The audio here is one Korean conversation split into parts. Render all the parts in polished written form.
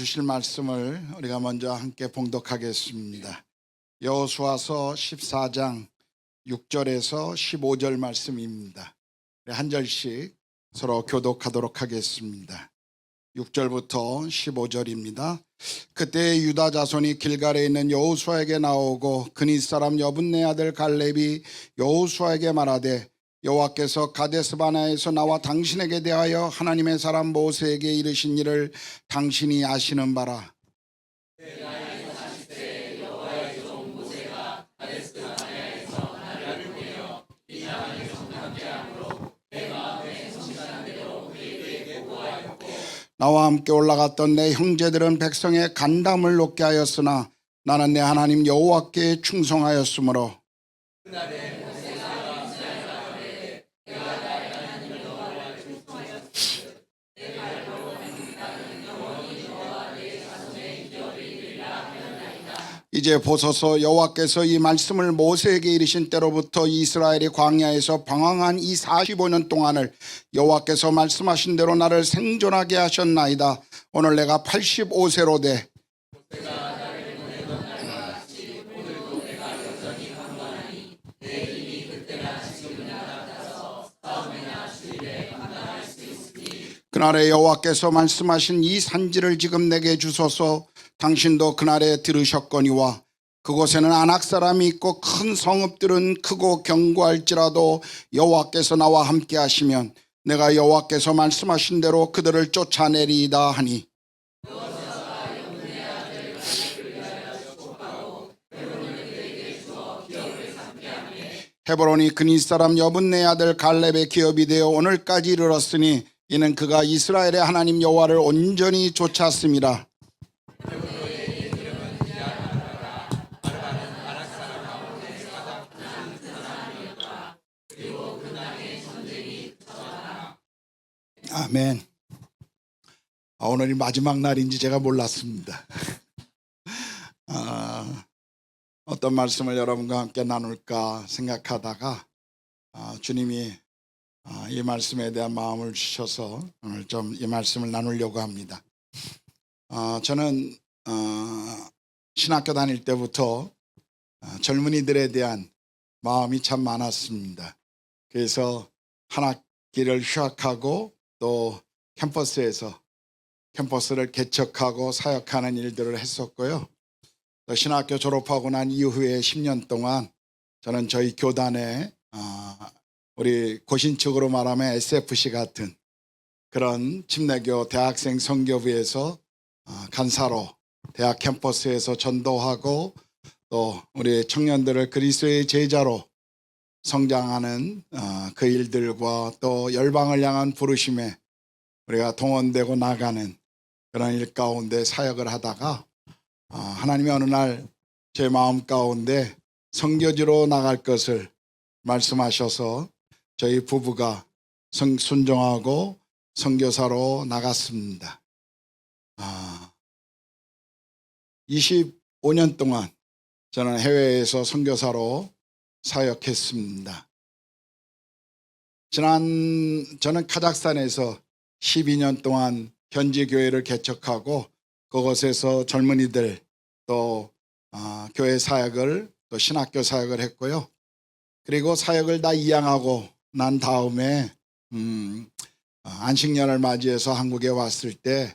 주실 말씀을 우리가 먼저 함께 봉독하겠습니다. 여호수아서 14장 6절에서 15절 말씀입니다. 한 절씩 서로 교독하도록 하겠습니다. 6절부터 15절입니다. 그때 유다 자손이 길갈에 있는 여호수아에게 나오고 그니 사람 여분네 아들 갈렙이 여호수아에게 말하되 여호와께서 가데스 바네아에서 나와 당신에게 대하여 하나님의 사람 모세에게 이르신 일을 당신이 아시는 바라. 나와 함께 올라갔던 내 형제들은 백성의 간담을 높게 하였으나 나는 내 하나님 여호와께 충성하였으므로 이제 보소서, 여호와께서 이 말씀을 모세에게 이르신 때로부터 이스라엘이 광야에서 방황한 이 45년 동안을 여호와께서 말씀하신 대로 나를 생존하게 하셨나이다. 오늘 내가 85세로 돼 그날에 여호와께서 말씀하신 이 산지를 지금 내게 주소서. 당신도 그날에 들으셨거니와 그곳에는 아낙 사람이 있고 큰 성읍들은 크고 견고할지라도 여호와께서 나와 함께 하시면 내가 여호와께서 말씀하신 대로 그들을 쫓아내리이다 하니 헤브론이 그니 사람 여분네 아들 갈렙의 기업이 되어 오늘까지 이르렀으니 이는 그가 이스라엘의 하나님 여호와를 온전히 쫓았음이라. 아멘. 오늘이 마지막 날인지 제가 몰랐습니다. 어떤 말씀을 여러분과 함께 나눌까 생각하다가 주님이 이 말씀에 대한 마음을 주셔서 오늘 좀 이 말씀을 나누려고 합니다. 저는 신학교 다닐 때부터 젊은이들에 대한 마음이 참 많았습니다. 그래서 한 학기를 휴학하고 또 캠퍼스를 개척하고 사역하는 일들을 했었고요. 또 신학교 졸업하고 난 이후에 10년 동안 저는 저희 교단에 우리 고신축으로 말하면 SFC 같은 그런 침례교 대학생 선교부에서 간사로 대학 캠퍼스에서 전도하고 또 우리 청년들을 그리스도의 제자로 성장하는 그 일들과 또 열방을 향한 부르심에 우리가 동원되고 나가는 그런 일 가운데 사역을 하다가 하나님이 어느 날 제 마음 가운데 선교지로 나갈 것을 말씀하셔서 저희 부부가 순종하고 선교사로 나갔습니다. 25년 동안 저는 해외에서 선교사로 사역했습니다. 저는 카자흐스탄에서 12년 동안 현지 교회를 개척하고 그곳에서 젊은이들 또 교회 사역을 또 신학교 사역을 했고요. 그리고 사역을 다 이양하고 난 다음에 안식년을 맞이해서 한국에 왔을 때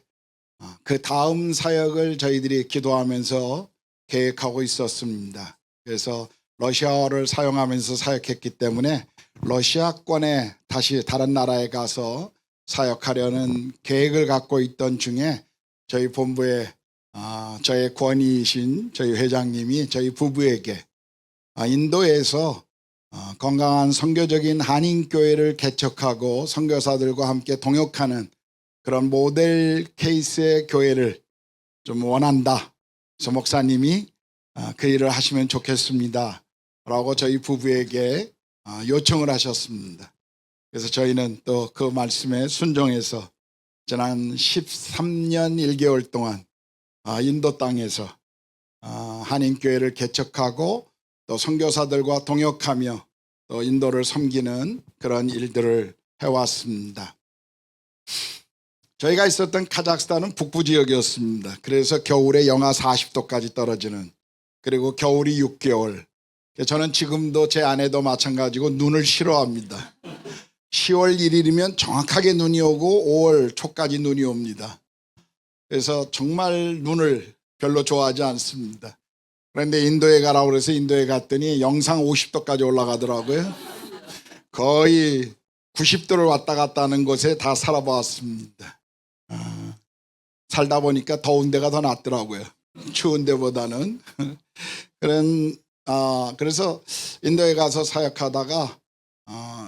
그 다음 사역을 저희들이 기도하면서 계획하고 있었습니다. 그래서 러시아어를 사용하면서 사역했기 때문에 러시아권에 다시 다른 나라에 가서 사역하려는 계획을 갖고 있던 중에 저희 본부에 저의 권위이신 저희 회장님이 저희 부부에게 인도에서 건강한 선교적인 한인교회를 개척하고 선교사들과 함께 동역하는 그런 모델 케이스의 교회를 좀 원한다. 그래서 목사님이 그 일을 하시면 좋겠습니다 라고 저희 부부에게 요청을 하셨습니다. 그래서 저희는 또 그 말씀에 순종해서 지난 13년 1개월 동안 인도 땅에서 한인교회를 개척하고 또 선교사들과 동역하며 또 인도를 섬기는 그런 일들을 해왔습니다. 저희가 있었던 카자흐스탄은 북부 지역이었습니다. 그래서 겨울에 영하 40도까지 떨어지는, 그리고 겨울이 6개월. 저는 지금도 제 아내도 마찬가지고 눈을 싫어합니다. 10월 1일이면 정확하게 눈이 오고 5월 초까지 눈이 옵니다. 그래서 정말 눈을 별로 좋아하지 않습니다. 그런데 인도에 가라고 그래서 인도에 갔더니 영상 50도까지 올라가더라고요. 거의 90도를 왔다 갔다 하는 곳에 다 살아봤습니다. 살다 보니까 더운 데가 더 낫더라고요. 추운 데보다는. 그래서 인도에 가서 사역하다가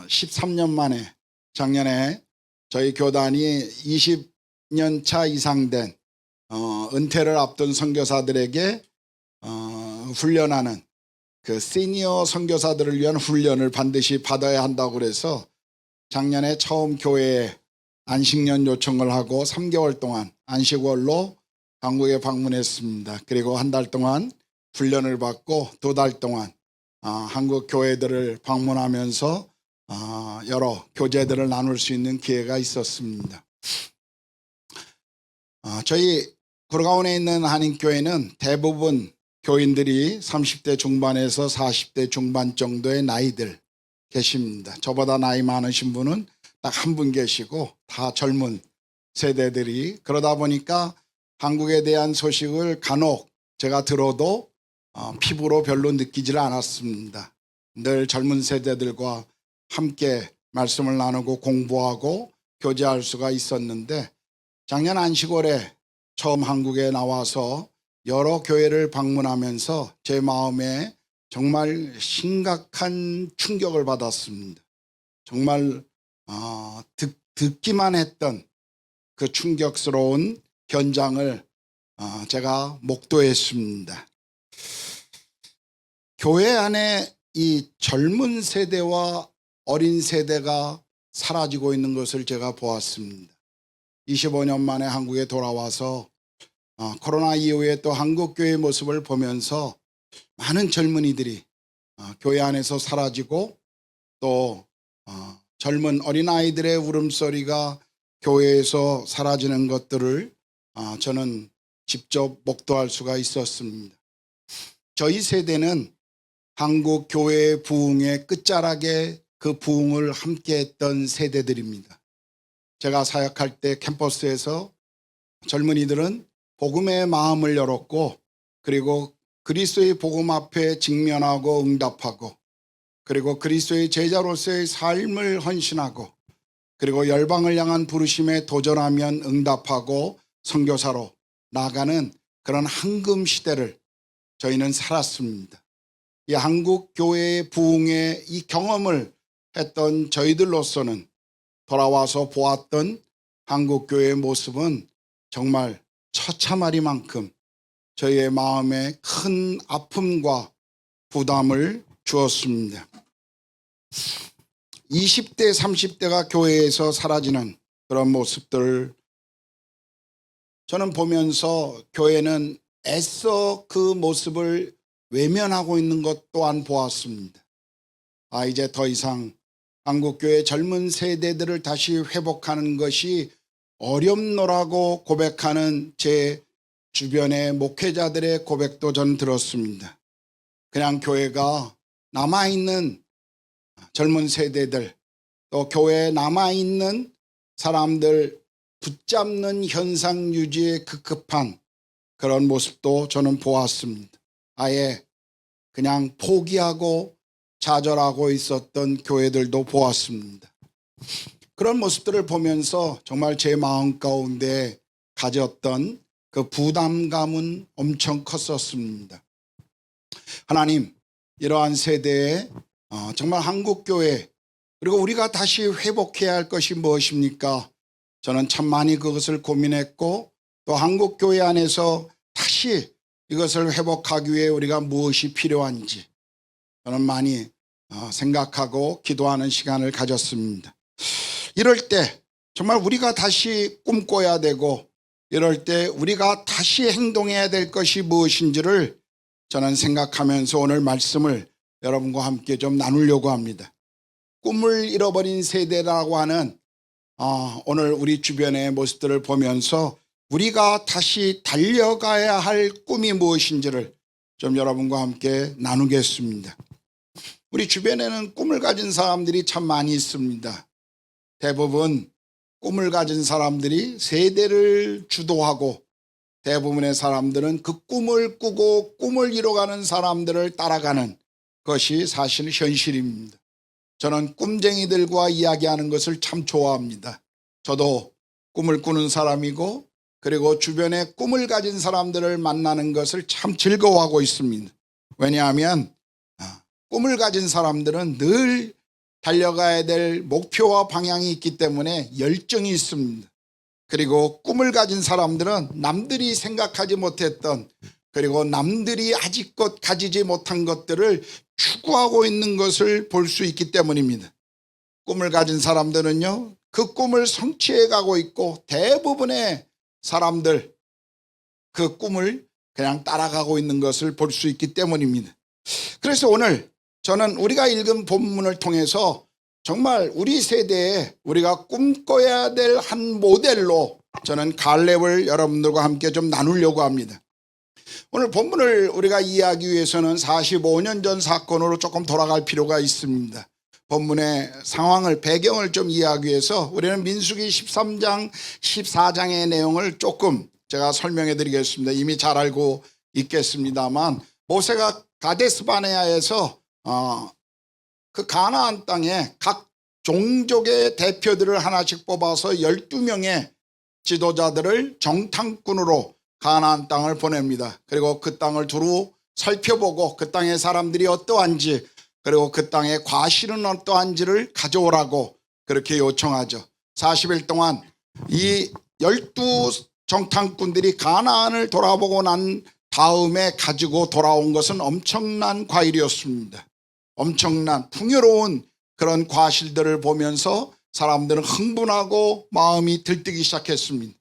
13년 만에 작년에 저희 교단이 20년 차 이상 된 은퇴를 앞둔 선교사들에게 훈련하는 그 시니어 선교사들을 위한 훈련을 반드시 받아야 한다고 그래서 작년에 처음 교회에 안식년 요청을 하고 3개월 동안 안식월로 한국에 방문했습니다. 그리고 한 달 동안 훈련을 받고 2달 동안 한국 교회들을 방문하면서 여러 교제들을 나눌 수 있는 기회가 있었습니다. 저희 구르가온에 있는 한인교회는 대부분 교인들이 30대 중반에서 40대 중반 정도의 나이들 계십니다. 저보다 나이 많으신 분은 딱 한 분 계시고 다 젊은 세대들이, 그러다 보니까 한국에 대한 소식을 간혹 제가 들어도 피부로 별로 느끼질 않았습니다. 늘 젊은 세대들과 함께 말씀을 나누고 공부하고 교제할 수가 있었는데, 작년 안식월에 처음 한국에 나와서 여러 교회를 방문하면서 제 마음에 정말 심각한 충격을 받았습니다. 정말 듣기만 했던 그 충격스러운 현장을 제가 목도했습니다. 교회 안에 이 젊은 세대와 어린 세대가 사라지고 있는 것을 제가 보았습니다. 25년 만에 한국에 돌아와서 코로나 이후에 또 한국교회의 모습을 보면서 많은 젊은이들이 교회 안에서 사라지고 또 젊은 어린아이들의 울음소리가 교회에서 사라지는 것들을 저는 직접 목도할 수가 있었습니다. 저희 세대는 한국 교회의 부흥의 끝자락에 그 부흥을 함께했던 세대들입니다. 제가 사역할 때 캠퍼스에서 젊은이들은 복음의 마음을 열었고, 그리고 그리스도의 복음 앞에 직면하고 응답하고, 그리고 그리스도의 제자로서의 삶을 헌신하고, 그리고 열방을 향한 부르심에 도전하면 응답하고 선교사로 나아가는 그런 황금 시대를 저희는 살았습니다. 이 한국 교회의 부흥의 이 경험을 했던 저희들로서는 돌아와서 보았던 한국 교회의 모습은 정말 처참하리만큼 저희의 마음에 큰 아픔과 부담을 주었습니다. 20대, 30대가 교회에서 사라지는 그런 모습들을 저는 보면서 교회는 애써 그 모습을 외면하고 있는 것 또한 보았습니다. 이제 더 이상 한국교회 젊은 세대들을 다시 회복하는 것이 어렵노라고 고백하는 제 주변의 목회자들의 고백도 전 들었습니다. 그냥 교회가 남아있는 젊은 세대들, 또 교회에 남아있는 사람들 붙잡는 현상 유지에 급급한 그런 모습도 저는 보았습니다. 아예 그냥 포기하고 좌절하고 있었던 교회들도 보았습니다. 그런 모습들을 보면서 정말 제 마음 가운데 가졌던 그 부담감은 엄청 컸었습니다. 하나님, 이러한 세대에 정말 한국교회, 그리고 우리가 다시 회복해야 할 것이 무엇입니까? 저는 참 많이 그것을 고민했고, 또 한국교회 안에서 다시 이것을 회복하기 위해 우리가 무엇이 필요한지 저는 많이 생각하고 기도하는 시간을 가졌습니다. 이럴 때 정말 우리가 다시 꿈꿔야 되고, 이럴 때 우리가 다시 행동해야 될 것이 무엇인지를 저는 생각하면서 오늘 말씀을 여러분과 함께 좀 나누려고 합니다. 꿈을 잃어버린 세대라고 하는 오늘 우리 주변의 모습들을 보면서 우리가 다시 달려가야 할 꿈이 무엇인지를 좀 여러분과 함께 나누겠습니다. 우리 주변에는 꿈을 가진 사람들이 참 많이 있습니다. 대부분 꿈을 가진 사람들이 세대를 주도하고 대부분의 사람들은 그 꿈을 꾸고 꿈을 이뤄가는 사람들을 따라가는 것이 사실 현실입니다. 저는 꿈쟁이들과 이야기하는 것을 참 좋아합니다. 저도 꿈을 꾸는 사람이고 그리고 주변에 꿈을 가진 사람들을 만나는 것을 참 즐거워하고 있습니다. 왜냐하면 꿈을 가진 사람들은 늘 달려가야 될 목표와 방향이 있기 때문에 열정이 있습니다. 그리고 꿈을 가진 사람들은 남들이 생각하지 못했던 그리고 남들이 아직껏 가지지 못한 것들을 추구하고 있는 것을 볼 수 있기 때문입니다. 꿈을 가진 사람들은요, 그 꿈을 성취해 가고 있고 대부분의 사람들 그 꿈을 그냥 따라가고 있는 것을 볼 수 있기 때문입니다. 그래서 오늘 저는 우리가 읽은 본문을 통해서 정말 우리 세대에 우리가 꿈꿔야 될 한 모델로 저는 갈렙을 여러분들과 함께 좀 나누려고 합니다. 오늘 본문을 우리가 이해하기 위해서는 45년 전 사건으로 조금 돌아갈 필요가 있습니다. 본문의 상황을 배경을 좀 이해하기 위해서 우리는 민수기 13장 14장의 내용을 조금 제가 설명해 드리겠습니다. 이미 잘 알고 있겠습니다만 모세가 가데스바네아에서 그 가나안 땅에 각 종족의 대표들을 하나씩 뽑아서 12명의 지도자들을 정탐꾼으로 가나안 땅을 보냅니다. 그리고 그 땅을 두루 살펴보고 그 땅의 사람들이 어떠한지 그리고 그 땅의 과실은 어떠한지를 가져오라고 그렇게 요청하죠. 40일 동안 이 12 정탐꾼들이 가나안을 돌아보고 난 다음에 가지고 돌아온 것은 엄청난 과일이었습니다. 엄청난 풍요로운 그런 과실들을 보면서 사람들은 흥분하고 마음이 들뜨기 시작했습니다.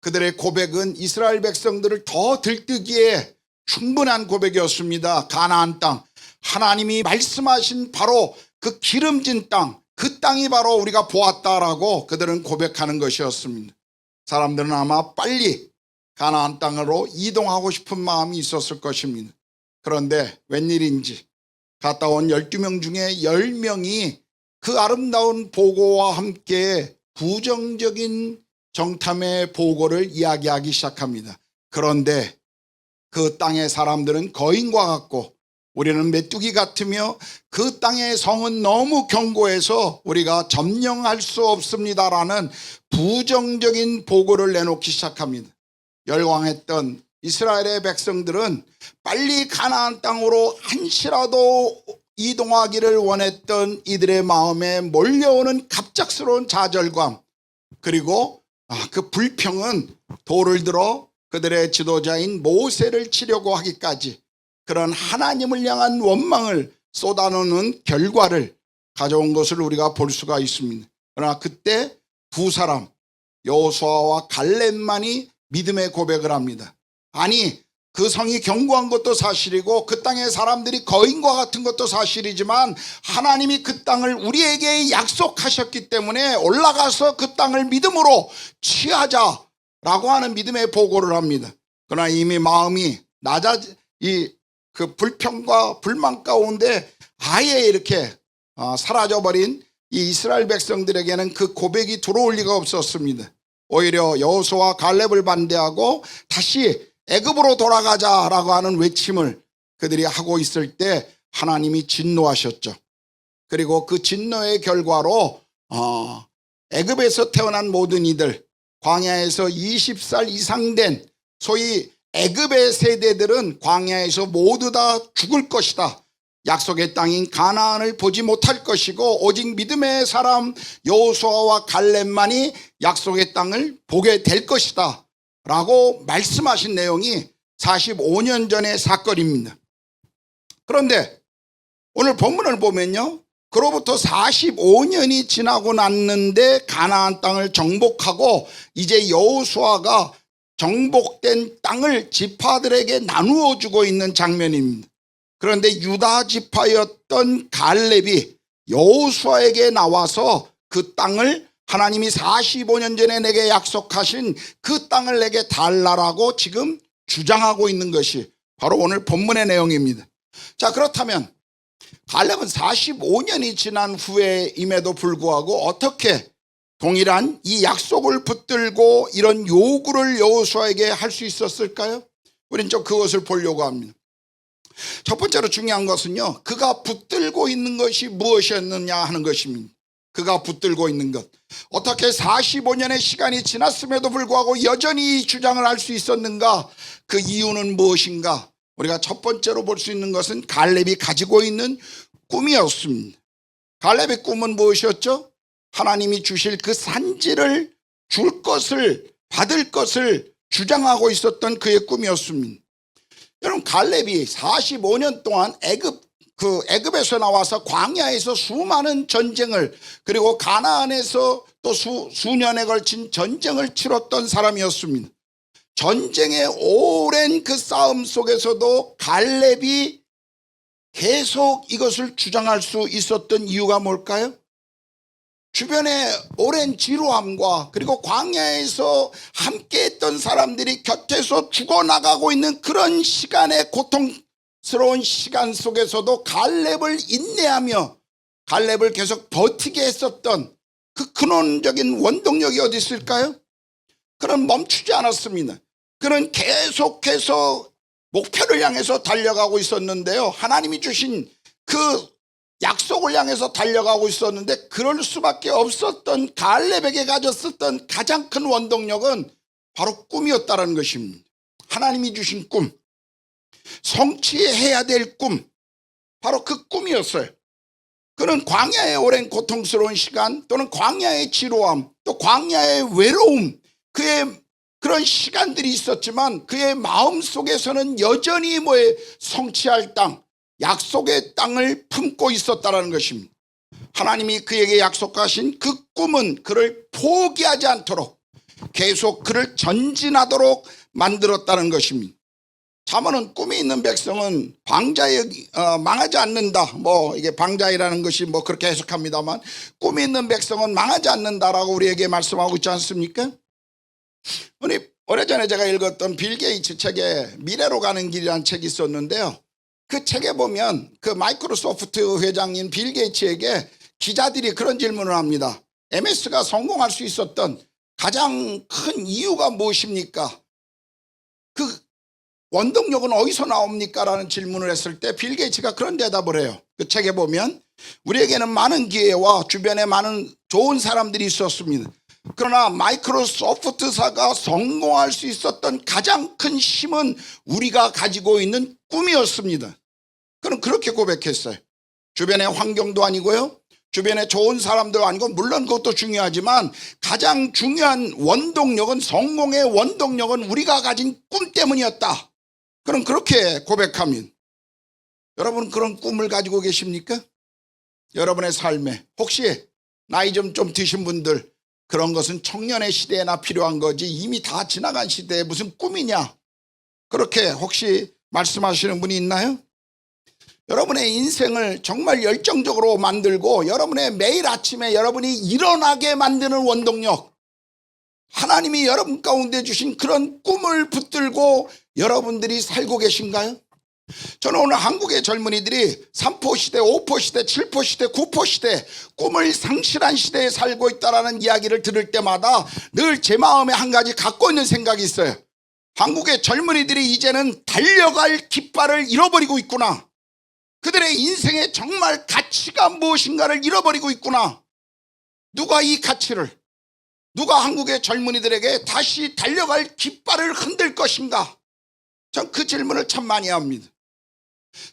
그들의 고백은 이스라엘 백성들을 더 들뜨기에 충분한 고백이었습니다. 가나안 땅, 하나님이 말씀하신 바로 그 기름진 땅, 그 땅이 바로 우리가 보았다라고 그들은 고백하는 것이었습니다. 사람들은 아마 빨리 가나안 땅으로 이동하고 싶은 마음이 있었을 것입니다. 그런데 웬일인지 갔다 온 12명 중에 10명이 그 아름다운 보고와 함께 부정적인 정탐의 보고를 이야기하기 시작합니다. 그런데 그 땅의 사람들은 거인과 같고 우리는 메뚜기 같으며 그 땅의 성은 너무 견고해서 우리가 점령할 수 없습니다라는 부정적인 보고를 내놓기 시작합니다. 열광했던 이스라엘의 백성들은 빨리 가나안 땅으로 한시라도 이동하기를 원했던 이들의 마음에 몰려오는 갑작스러운 좌절감 그리고 그 불평은 돌을 들어 그들의 지도자인 모세를 치려고 하기까지 그런 하나님을 향한 원망을 쏟아놓는 결과를 가져온 것을 우리가 볼 수가 있습니다. 그러나 그때 두 사람 여호수아와 갈렙만이 믿음의 고백을 합니다. 아니 그 성이 견고한 것도 사실이고 그 땅의 사람들이 거인과 같은 것도 사실이지만 하나님이 그 땅을 우리에게 약속하셨기 때문에 올라가서 그 땅을 믿음으로 취하자라고 하는 믿음의 보고를 합니다. 그러나 이미 마음이 그 불평과 불만 가운데 아예 이렇게 사라져버린 이 이스라엘 백성들에게는 그 고백이 들어올 리가 없었습니다. 오히려 여호수아와 갈렙을 반대하고 다시 애굽으로 돌아가자라고 하는 외침을 그들이 하고 있을 때 하나님이 진노하셨죠. 그리고 그 진노의 결과로 애굽에서 태어난 모든 이들, 광야에서 20살 이상 된 소위 애굽의 세대들은 광야에서 모두 다 죽을 것이다. 약속의 땅인 가나안을 보지 못할 것이고 오직 믿음의 사람 여호수아와 갈렙만이 약속의 땅을 보게 될 것이다 라고 말씀하신 내용이 45년 전의 사건입니다. 그런데 오늘 본문을 보면요, 그로부터 45년이 지나고 났는데 가나안 땅을 정복하고 이제 여호수아가 정복된 땅을 지파들에게 나누어 주고 있는 장면입니다. 그런데 유다 지파였던 갈렙이 여호수아에게 나와서 그 땅을 하나님이 45년 전에 내게 약속하신 그 땅을 내게 달라라고 지금 주장하고 있는 것이 바로 오늘 본문의 내용입니다. 자, 그렇다면 갈렙은 45년이 지난 후에임에도 불구하고 어떻게 동일한 이 약속을 붙들고 이런 요구를 여호수아에게 할 수 있었을까요? 우리는 좀 그것을 보려고 합니다. 첫 번째로 중요한 것은요, 그가 붙들고 있는 것이 무엇이었느냐 하는 것입니다. 그가 붙들고 있는 것, 어떻게 45년의 시간이 지났음에도 불구하고 여전히 주장을 할 수 있었는가? 그 이유는 무엇인가? 우리가 첫 번째로 볼 수 있는 것은 갈렙이 가지고 있는 꿈이었습니다. 갈렙의 꿈은 무엇이었죠? 하나님이 주실 그 산지를 줄 것을, 받을 것을 주장하고 있었던 그의 꿈이었습니다. 여러분, 갈렙이 45년 동안 애굽에서 나와서 광야에서 수많은 전쟁을, 그리고 가나안에서 또 수년에 걸친 전쟁을 치렀던 사람이었습니다. 전쟁의 오랜 그 싸움 속에서도 갈렙이 계속 이것을 주장할 수 있었던 이유가 뭘까요? 주변에 오랜 지루함과 그리고 광야에서 함께했던 사람들이 곁에서 죽어나가고 있는 그런 시간의 고통스러운 시간 속에서도 갈렙을 인내하며 갈렙을 계속 버티게 했었던 그 근원적인 원동력이 어디 있을까요? 그는 멈추지 않았습니다. 그는 계속해서 목표를 향해서 달려가고 있었는데요, 하나님이 주신 그 약속을 향해서 달려가고 있었는데 그럴 수밖에 없었던 갈렙에게 가졌었던 가장 큰 원동력은 바로 꿈이었다는 것입니다. 하나님이 주신 꿈, 성취해야 될 꿈, 바로 그 꿈이었어요. 그는 광야의 오랜 고통스러운 시간, 또는 광야의 지루함, 또 광야의 외로움, 그의 그런 시간들이 있었지만 그의 마음속에서는 여전히 성취할 땅, 약속의 땅을 품고 있었다는 것입니다. 하나님이 그에게 약속하신 그 꿈은 그를 포기하지 않도록 계속 그를 전진하도록 만들었다는 것입니다. 잠언은 꿈이 있는 백성은 방자에 망하지 않는다, 이게 방자이라는 것이 그렇게 해석합니다만, 꿈이 있는 백성은 망하지 않는다라고 우리에게 말씀하고 있지 않습니까? 오래전에 제가 읽었던 빌 게이츠 책에 미래로 가는 길이라는 책이 있었는데요, 그 책에 보면 그 마이크로소프트 회장인 빌 게이츠에게 기자들이 그런 질문을 합니다. MS가 성공할 수 있었던 가장 큰 이유가 무엇입니까? 그 원동력은 어디서 나옵니까? 라는 질문을 했을 때 빌 게이츠가 그런 대답을 해요. 그 책에 보면 우리에게는 많은 기회와 주변에 많은 좋은 사람들이 있었습니다. 그러나 마이크로소프트사가 성공할 수 있었던 가장 큰 힘은 우리가 가지고 있는 꿈이었습니다. 그는 그렇게 고백했어요. 주변의 환경도 아니고요, 주변에 좋은 사람도 아니고, 물론 그것도 중요하지만 가장 중요한 원동력은, 성공의 원동력은 우리가 가진 꿈 때문이었다. 그는 그렇게 고백합니다. 여러분, 그런 꿈을 가지고 계십니까? 여러분의 삶에 혹시 나이 좀 드신 분들, 그런 것은 청년의 시대에나 필요한 거지 이미 다 지나간 시대에 무슨 꿈이냐, 그렇게 혹시 말씀하시는 분이 있나요? 여러분의 인생을 정말 열정적으로 만들고 여러분의 매일 아침에 여러분이 일어나게 만드는 원동력, 하나님이 여러분 가운데 주신 그런 꿈을 붙들고 여러분들이 살고 계신가요? 저는 오늘 한국의 젊은이들이 3포 시대, 5포 시대, 7포 시대, 9포 시대, 꿈을 상실한 시대에 살고 있다는 이야기를 들을 때마다 늘 제 마음에 한 가지 갖고 있는 생각이 있어요. 한국의 젊은이들이 이제는 달려갈 깃발을 잃어버리고 있구나. 그들의 인생에 정말 가치가 무엇인가를 잃어버리고 있구나. 누가 이 가치를, 누가 한국의 젊은이들에게 다시 달려갈 깃발을 흔들 것인가? 전 그 질문을 참 많이 합니다.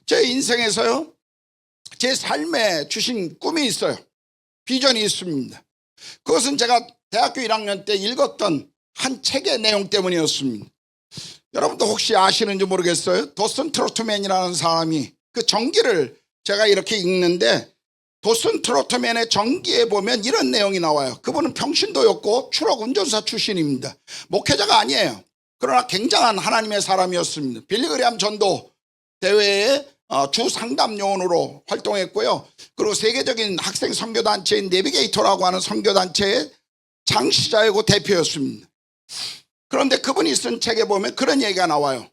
제 인생에서요, 제 삶에 주신 꿈이 있어요. 비전이 있습니다. 그것은 제가 대학교 1학년 때 읽었던 한 책의 내용 때문이었습니다. 여러분도 혹시 아시는지 모르겠어요. 도슨 트로트맨이라는 사람이 그 전기를 제가 이렇게 읽는데, 도슨 트로트맨의 전기에 보면 이런 내용이 나와요. 그분은 평신도였고 트럭 운전사 출신입니다. 목회자가 아니에요. 그러나 굉장한 하나님의 사람이었습니다. 빌리그리암 전도 대회에 주 상담 요원으로 활동했고요. 그리고 세계적인 학생 선교단체인 내비게이터라고 하는 선교단체에 창시자이고 대표였습니다. 그런데 그분이 쓴 책에 보면 그런 얘기가 나와요.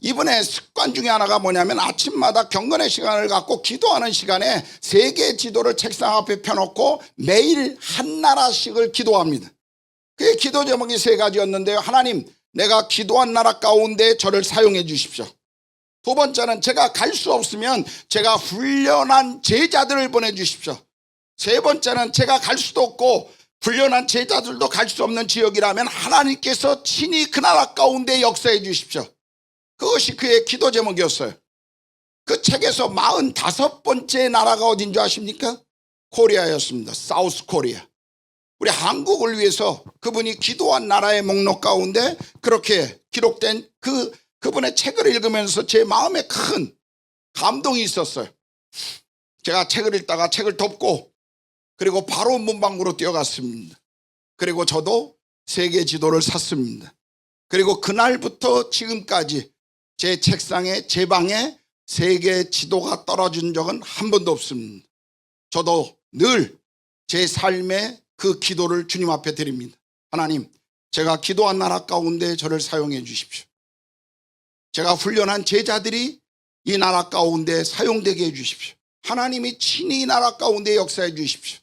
이분의 습관 중에 하나가 뭐냐면 아침마다 경건의 시간을 갖고 기도하는 시간에 세계 지도를 책상 앞에 펴놓고 매일 한 나라씩을 기도합니다. 그의 기도 제목이 세 가지였는데요. 하나님, 내가 기도한 나라 가운데 저를 사용해 주십시오. 두 번째는 제가 갈 수 없으면 제가 훈련한 제자들을 보내주십시오. 세 번째는 제가 갈 수도 없고 훈련한 제자들도 갈 수 없는 지역이라면 하나님께서 친히 그 나라 가운데 역사해 주십시오. 그것이 그의 기도 제목이었어요. 그 책에서 45번째 나라가 어딘 줄 아십니까? 코리아였습니다. 사우스 코리아. 우리 한국을 위해서 그분이 기도한 나라의 목록 가운데 그렇게 기록된 그분의 책을 읽으면서 제 마음에 큰 감동이 있었어요. 제가 책을 읽다가 책을 덮고 그리고 바로 문방구로 뛰어갔습니다. 그리고 저도 세계 지도를 샀습니다. 그리고 그날부터 지금까지 제 책상에 제 방에 세계 지도가 떨어진 적은 한 번도 없습니다. 저도 늘 제 삶의 그 기도를 주님 앞에 드립니다. 하나님, 제가 기도한 나라 가운데 저를 사용해 주십시오. 제가 훈련한 제자들이 이 나라 가운데 사용되게 해 주십시오. 하나님이 친히 이 나라 가운데 역사해 주십시오.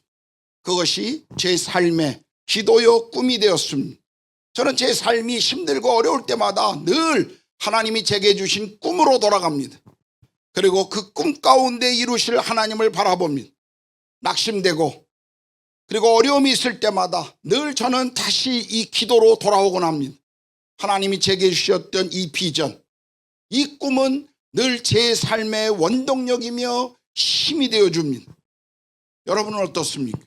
그것이 제 삶의 기도요 꿈이 되었습니다. 저는 제 삶이 힘들고 어려울 때마다 늘 하나님이 제게 주신 꿈으로 돌아갑니다. 그리고 그 꿈 가운데 이루실 하나님을 바라봅니다. 낙심되고 그리고 어려움이 있을 때마다 늘 저는 다시 이 기도로 돌아오곤 합니다. 하나님이 제게 주셨던 이 비전, 이 꿈은 늘 제 삶의 원동력이며 힘이 되어줍니다. 여러분은 어떻습니까?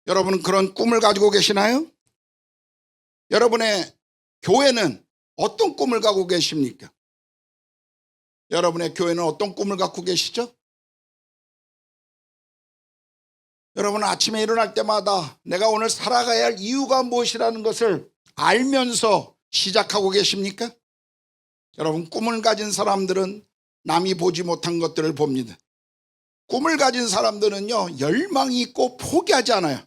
여러분은 그런 꿈을 가지고 계시나요? 여러분의 교회는 어떤 꿈을 갖고 계십니까? 여러분의 교회는 어떤 꿈을 갖고 계시죠? 여러분은 아침에 일어날 때마다 내가 오늘 살아가야 할 이유가 무엇이라는 것을 알면서 시작하고 계십니까? 여러분, 꿈을 가진 사람들은 남이 보지 못한 것들을 봅니다. 꿈을 가진 사람들은요, 열망이 있고 포기하지 않아요.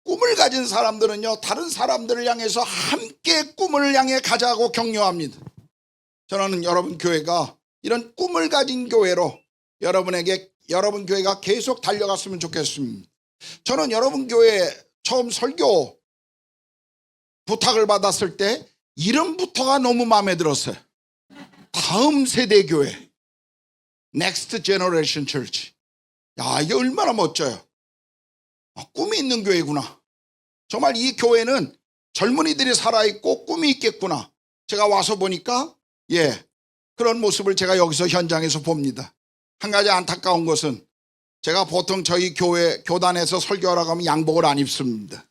꿈을 가진 사람들은요, 다른 사람들을 향해서 함께 꿈을 향해 가자고 격려합니다. 저는 여러분 교회가 이런 꿈을 가진 교회로 여러분 교회가 계속 달려갔으면 좋겠습니다. 저는 여러분 교회 처음 설교 부탁을 받았을 때 이름부터가 너무 마음에 들었어요. 다음 세대 교회, Next Generation Church. 야, 이게 얼마나 멋져요. 꿈이 있는 교회구나. 정말 이 교회는 젊은이들이 살아있고 꿈이 있겠구나. 제가 와서 보니까 그런 모습을 제가 여기서 현장에서 봅니다. 한 가지 안타까운 것은 제가 보통 저희 교회 교단에서 설교하러 가면 양복을 안 입습니다.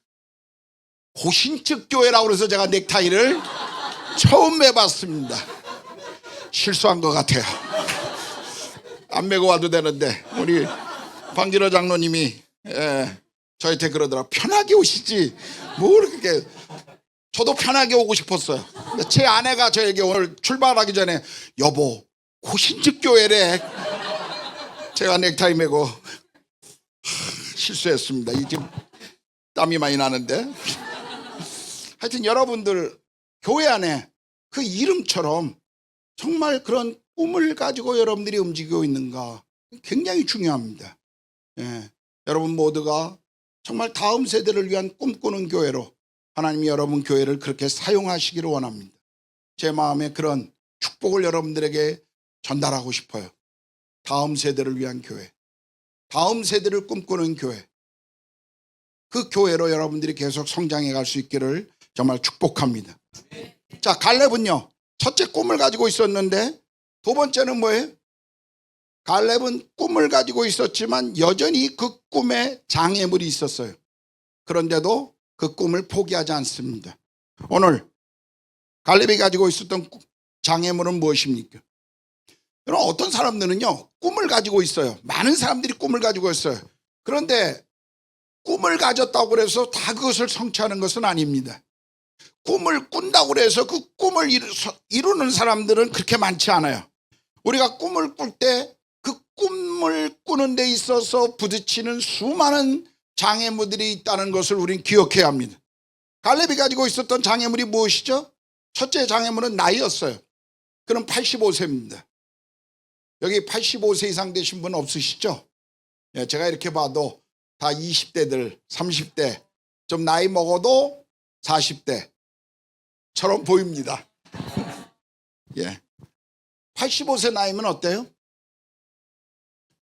고신측 교회라고 그래서 제가 넥타이를 처음 매봤습니다. 실수한 것 같아요. 안 메고 와도 되는데 우리 방진호 장로님이 저한테 그러더라. 편하게 오시지 뭘 그렇게. 저도 편하게 오고 싶었어요. 제 아내가 저에게 오늘 출발하기 전에 여보 고신측 교회래. 제가 넥타이 메고 실수했습니다. 이 지금 땀이 많이 나는데. 하여튼 여러분들 교회 안에 그 이름처럼 정말 그런 꿈을 가지고 여러분들이 움직이고 있는가 굉장히 중요합니다. 여러분 모두가 정말 다음 세대를 위한 꿈꾸는 교회로 하나님이 여러분 교회를 그렇게 사용하시기를 원합니다. 제 마음에 그런 축복을 여러분들에게 전달하고 싶어요. 다음 세대를 위한 교회, 다음 세대를 꿈꾸는 교회, 그 교회로 여러분들이 계속 성장해 갈 수 있기를 정말 축복합니다. 자, 갈렙은요 첫째 꿈을 가지고 있었는데 두 번째는 뭐예요? 갈렙은 꿈을 가지고 있었지만 여전히 그 꿈에 장애물이 있었어요. 그런데도 그 꿈을 포기하지 않습니다. 오늘 갈렙이 가지고 있었던 장애물은 무엇입니까? 여러분, 어떤 사람들은요 꿈을 가지고 있어요. 많은 사람들이 꿈을 가지고 있어요. 그런데 꿈을 가졌다고 해서 다 그것을 성취하는 것은 아닙니다. 꿈을 꾼다고 해서 그 꿈을 이루는 사람들은 그렇게 많지 않아요. 우리가 꿈을 꿀 때 그 꿈을 꾸는 데 있어서 부딪히는 수많은 장애물들이 있다는 것을 우린 기억해야 합니다. 갈렙이 가지고 있었던 장애물이 무엇이죠? 첫째 장애물은 나이였어요. 그는 85세입니다. 여기 85세 이상 되신 분 없으시죠? 예, 제가 이렇게 봐도 다 20대들, 30대, 좀 나이 먹어도 40대처럼 보입니다. 예, 85세 나이면 어때요?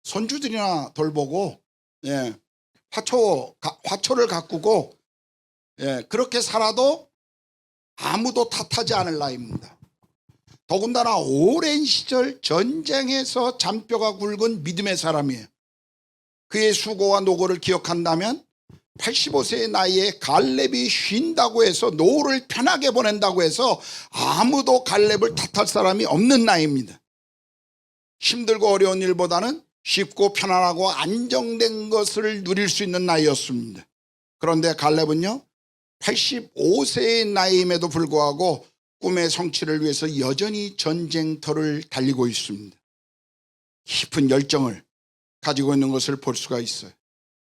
손주들이나 돌보고, 예, 화초를 가꾸고, 예, 그렇게 살아도 아무도 탓하지 않을 나이입니다. 더군다나 오랜 시절 전쟁에서 잔뼈가 굵은 믿음의 사람이에요. 그의 수고와 노고를 기억한다면 85세의 나이에 갈렙이 쉰다고 해서 노후를 편하게 보낸다고 해서 아무도 갈렙을 탓할 사람이 없는 나이입니다. 힘들고 어려운 일보다는 쉽고 편안하고 안정된 것을 누릴 수 있는 나이였습니다. 그런데 갈렙은요, 85세의 나이임에도 불구하고 꿈의 성취를 위해서 여전히 전쟁터를 달리고 있습니다. 깊은 열정을 가지고 있는 것을 볼 수가 있어요.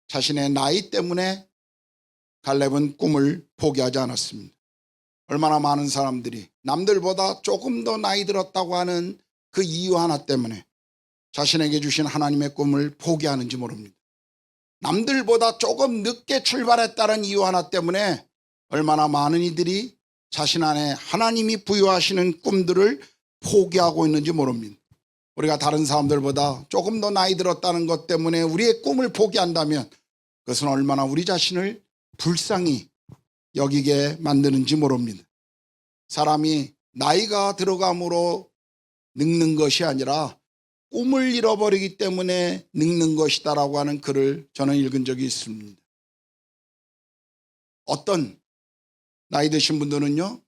자신의 나이 때문에 갈렙은 꿈을 포기하지 않았습니다. 얼마나 많은 사람들이 남들보다 조금 더 나이 들었다고 하는 그 이유 하나 때문에 자신에게 주신 하나님의 꿈을 포기하는지 모릅니다. 남들보다 조금 늦게 출발했다는 이유 하나 때문에 얼마나 많은 이들이 자신 안에 하나님이 부여하시는 꿈들을 포기하고 있는지 모릅니다. 우리가 다른 사람들보다 조금 더 나이 들었다는 것 때문에 우리의 꿈을 포기한다면 그것은 얼마나 우리 자신을 불쌍히 여기게 만드는지 모릅니다. 사람이 나이가 들어감으로 늙는 것이 아니라 꿈을 잃어버리기 때문에 늙는 것이다라고 하는 글을 저는 읽은 적이 있습니다. 어떤 나이 드신 분들은요,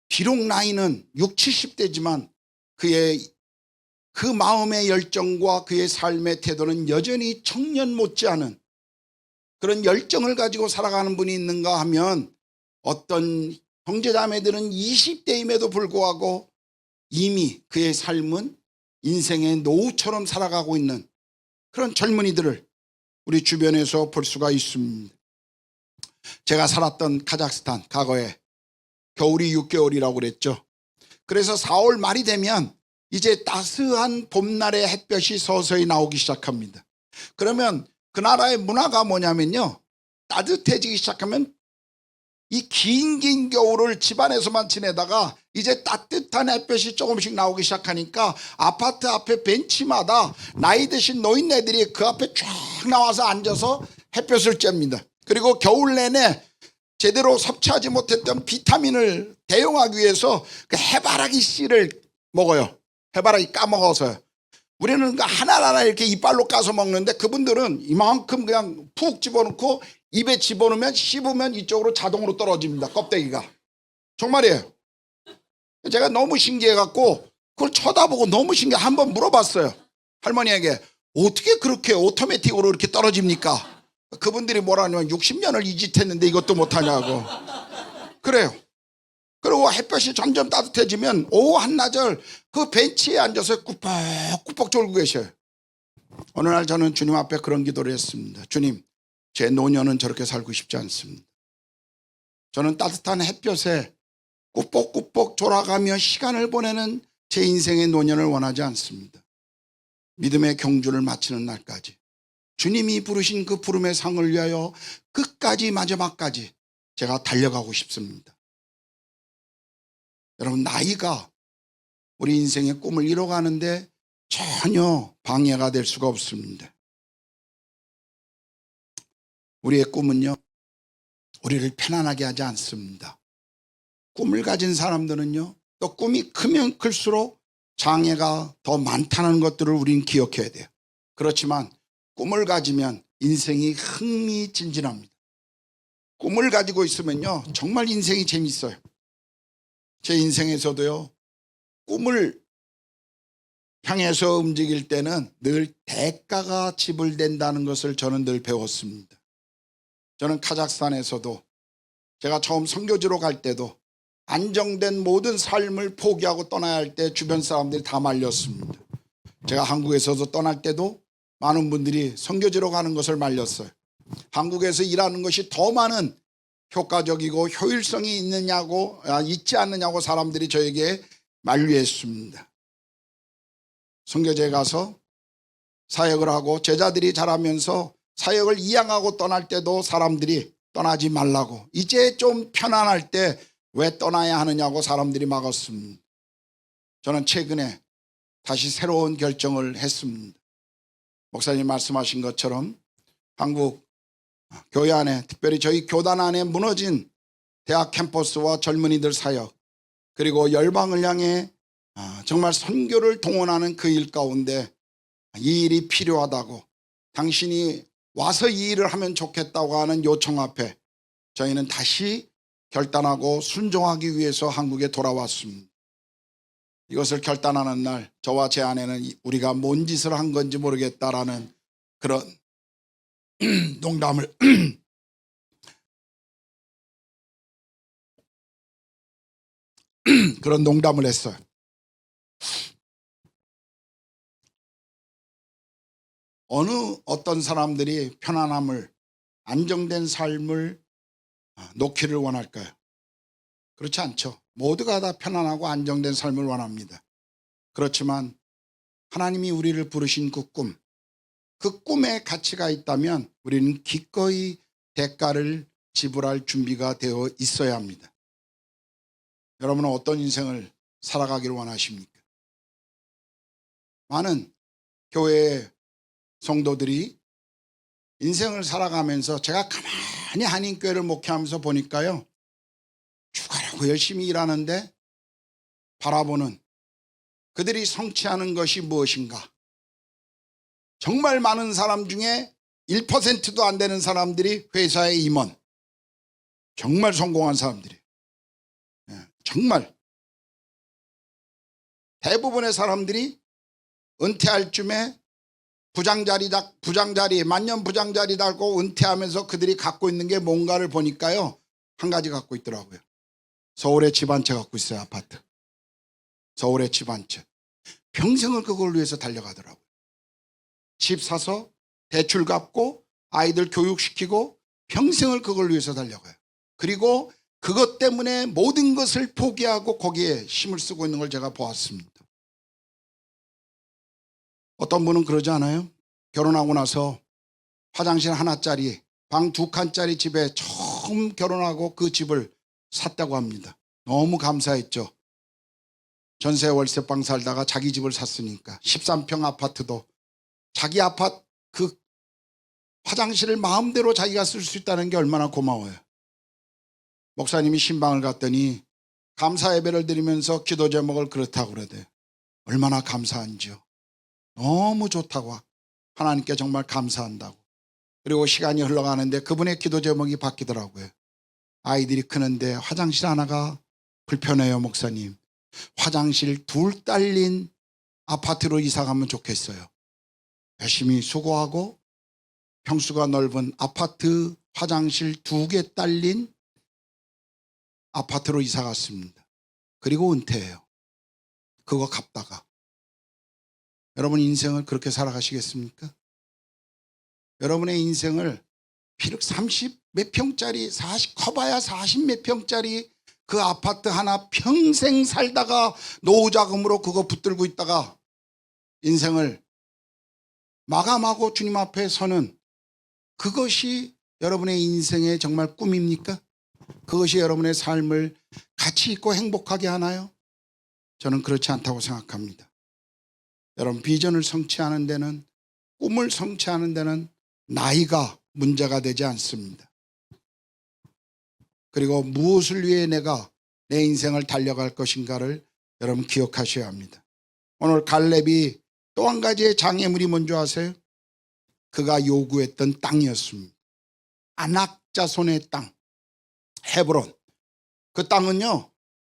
비록 나이는 60, 70대지만 그의 그 마음의 열정과 그의 삶의 태도는 여전히 청년 못지않은 그런 열정을 가지고 살아가는 분이 있는가 하면 어떤 형제자매들은 20대임에도 불구하고 이미 그의 삶은 인생의 노후처럼 살아가고 있는 그런 젊은이들을 우리 주변에서 볼 수가 있습니다. 제가 살았던 카자흐스탄, 과거에 겨울이 6개월이라고 그랬죠. 그래서 4월 말이 되면 이제 따스한 봄날의 햇볕이 서서히 나오기 시작합니다. 그러면 그 나라의 문화가 뭐냐면요, 따뜻해지기 시작하면 이 긴 겨울을 집안에서만 지내다가 이제 따뜻한 햇볕이 조금씩 나오기 시작하니까 아파트 앞에 벤치마다 나이 드신 노인네들이 그 앞에 쫙 나와서 앉아서 햇볕을 쬐입니다. 그리고 겨울 내내 제대로 섭취하지 못했던 비타민을 대용하기 위해서 그 해바라기 씨를 먹어요. 해바라기 까먹어서요. 우리는 하나하나 이렇게 이빨로 까서 먹는데 그분들은 이만큼 그냥 푹 집어넣고 입에 집어넣으면 씹으면 이쪽으로 자동으로 떨어집니다. 껍데기가. 정말이에요. 제가 너무 신기해갖고 그걸 쳐다보고 너무 신기해. 한번 물어봤어요. 할머니에게 어떻게 그렇게 오토매틱으로 이렇게 떨어집니까? 그분들이 뭐라냐면 60년을 이 짓 했는데 이것도 못하냐고. 그래요. 그리고 햇볕이 점점 따뜻해지면 오후 한나절 그 벤치에 앉아서 꾸벅꾸벅 졸고 계셔요. 어느 날 저는 주님 앞에 그런 기도를 했습니다. 주님, 제 노년은 저렇게 살고 싶지 않습니다. 저는 따뜻한 햇볕에 꾸벅꾸벅 졸아가며 시간을 보내는 제 인생의 노년을 원하지 않습니다. 믿음의 경주를 마치는 날까지 주님이 부르신 그 부름의 상을 위하여 끝까지 마지막까지 제가 달려가고 싶습니다. 여러분, 나이가 우리 인생의 꿈을 이뤄가는데 전혀 방해가 될 수가 없습니다. 우리의 꿈은요, 우리를 편안하게 하지 않습니다. 꿈을 가진 사람들은요, 또 꿈이 크면 클수록 장애가 더 많다는 것들을 우리는 기억해야 돼요. 그렇지만 꿈을 가지면 인생이 흥미진진합니다. 꿈을 가지고 있으면요, 정말 인생이 재밌어요. 제 인생에서도요, 꿈을 향해서 움직일 때는 늘 대가가 지불된다는 것을 저는 늘 배웠습니다. 저는 카자흐스탄에서도 제가 처음 선교지로 갈 때도 안정된 모든 삶을 포기하고 떠나야 할 때 주변 사람들이 다 말렸습니다. 제가 한국에서도 떠날 때도 많은 분들이 선교지로 가는 것을 말렸어요. 한국에서 일하는 것이 더 많은 효과적이고 효율성이 있지 않느냐고 사람들이 저에게 만류했습니다. 선교지에 가서 사역을 하고 제자들이 자라면서 사역을 이양하고 떠날 때도 사람들이 떠나지 말라고, 이제 좀 편안할 때 왜 떠나야 하느냐고 사람들이 막았습니다. 저는 최근에 다시 새로운 결정을 했습니다. 목사님 말씀하신 것처럼 한국 교회 안에, 특별히 저희 교단 안에 무너진 대학 캠퍼스와 젊은이들 사역, 그리고 열방을 향해 정말 선교를 동원하는 그 일 가운데 이 일이 필요하다고, 당신이 와서 이 일을 하면 좋겠다고 하는 요청 앞에 저희는 다시 결단하고 순종하기 위해서 한국에 돌아왔습니다. 이것을 결단하는 날 저와 제 아내는 우리가 뭔 짓을 한 건지 모르겠다라는 그런 농담을 그런 농담을 했어요. 어떤 사람들이 편안함을, 안정된 삶을 놓기를 원할까요? 그렇지 않죠. 모두가 다 편안하고 안정된 삶을 원합니다. 그렇지만 하나님이 우리를 부르신 그 꿈에 가치가 있다면 우리는 기꺼이 대가를 지불할 준비가 되어 있어야 합니다. 여러분은 어떤 인생을 살아가기를 원하십니까? 많은 교회의 성도들이 인생을 살아가면서, 제가 가만히 한인교회를 목회하면서 보니까요, 죽어라고 열심히 일하는데 바라보는, 그들이 성취하는 것이 무엇인가? 정말 많은 사람 중에 1%도 안 되는 사람들이 회사의 임원, 정말 성공한 사람들이, 정말 대부분의 사람들이 은퇴할 쯤에 부장자리, 만년 부장자리 달고 은퇴하면서 그들이 갖고 있는 게 뭔가를 보니까요, 한 가지 갖고 있더라고요. 서울에 집 한 채 갖고 있어요. 아파트. 서울에 집 한 채. 평생을 그걸 위해서 달려가더라고요. 집 사서 대출 갚고 아이들 교육시키고 평생을 그걸 위해서 달려가요. 그리고 그것 때문에 모든 것을 포기하고 거기에 힘을 쓰고 있는 걸 제가 보았습니다. 어떤 분은 그러지 않아요? 결혼하고 나서 화장실 하나짜리, 방 2칸짜리 집에 처음 결혼하고 그 집을 샀다고 합니다. 너무 감사했죠. 전세 월세방 살다가 자기 집을 샀으니까. 13평 아파트도 자기 아파트, 그 화장실을 마음대로 자기가 쓸 수 있다는 게 얼마나 고마워요. 목사님이 신방을 갔더니 감사 예배를 드리면서 기도 제목을 그렇다고 그러대요. 얼마나 감사한지요. 너무 좋다고, 하나님께 정말 감사한다고. 그리고 시간이 흘러가는데 그분의 기도 제목이 바뀌더라고요. 아이들이 크는데 화장실 하나가 불편해요, 목사님. 화장실 2 딸린 아파트로 이사 가면 좋겠어요. 열심히 수고하고 평수가 넓은 아파트 화장실 2개 딸린 아파트로 이사 갔습니다. 그리고 은퇴해요. 그거 갚다가. 여러분 인생을 그렇게 살아가시겠습니까? 여러분의 인생을 비록 30 몇 평짜리, 40, 커봐야 40 몇 평짜리 그 아파트 하나 평생 살다가 노후자금으로 그거 붙들고 있다가 인생을 마감하고 주님 앞에 서는, 그것이 여러분의 인생의 정말 꿈입니까? 그것이 여러분의 삶을 가치 있고 행복하게 하나요? 저는 그렇지 않다고 생각합니다. 여러분 비전을 성취하는 데는, 꿈을 성취하는 데는 나이가 문제가 되지 않습니다. 그리고 무엇을 위해 내가 내 인생을 달려갈 것인가를 여러분 기억하셔야 합니다. 오늘 갈렙이 또 한 가지의 장애물이 뭔지 아세요? 그가 요구했던 땅이었습니다. 아낙 자손의 땅, 헤브론. 그 땅은요,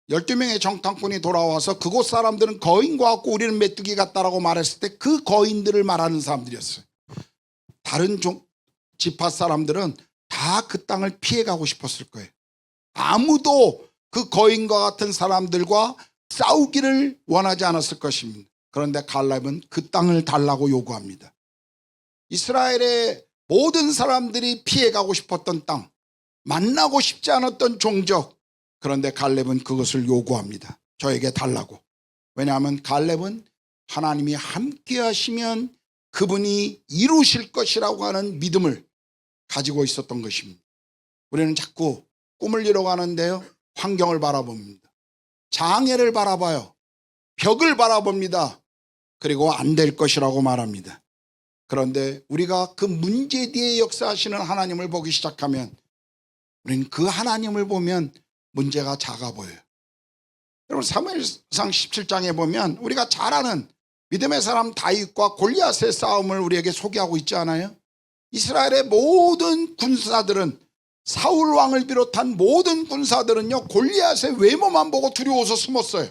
12명의 정탐꾼이 돌아와서 그곳 사람들은 거인과 같고 우리는 메뚜기 같다라고 말했을 때 그 거인들을 말하는 사람들이었어요. 다른 지파 사람들은 다 그 땅을 피해가고 싶었을 거예요. 아무도 그 거인과 같은 사람들과 싸우기를 원하지 않았을 것입니다. 그런데 갈렙은 그 땅을 달라고 요구합니다. 이스라엘의 모든 사람들이 피해가고 싶었던 땅, 만나고 싶지 않았던 종족, 그런데 갈렙은 그것을 요구합니다. 저에게 달라고. 왜냐하면 갈렙은 하나님이 함께 하시면 그분이 이루실 것이라고 하는 믿음을 가지고 있었던 것입니다. 우리는 자꾸 꿈을 이뤄가는데요, 환경을 바라봅니다. 장애를 바라봐요. 벽을 바라봅니다. 그리고 안 될 것이라고 말합니다. 그런데 우리가 그 문제 뒤에 역사하시는 하나님을 보기 시작하면 우리는 그 하나님을 보면 문제가 작아 보여요. 여러분, 사무엘상 17장에 보면 우리가 잘 아는 믿음의 사람 다윗과 골리앗의 싸움을 우리에게 소개하고 있지 않아요? 이스라엘의 모든 군사들은, 사울 왕을 비롯한 모든 군사들은요, 골리앗의 외모만 보고 두려워서 숨었어요.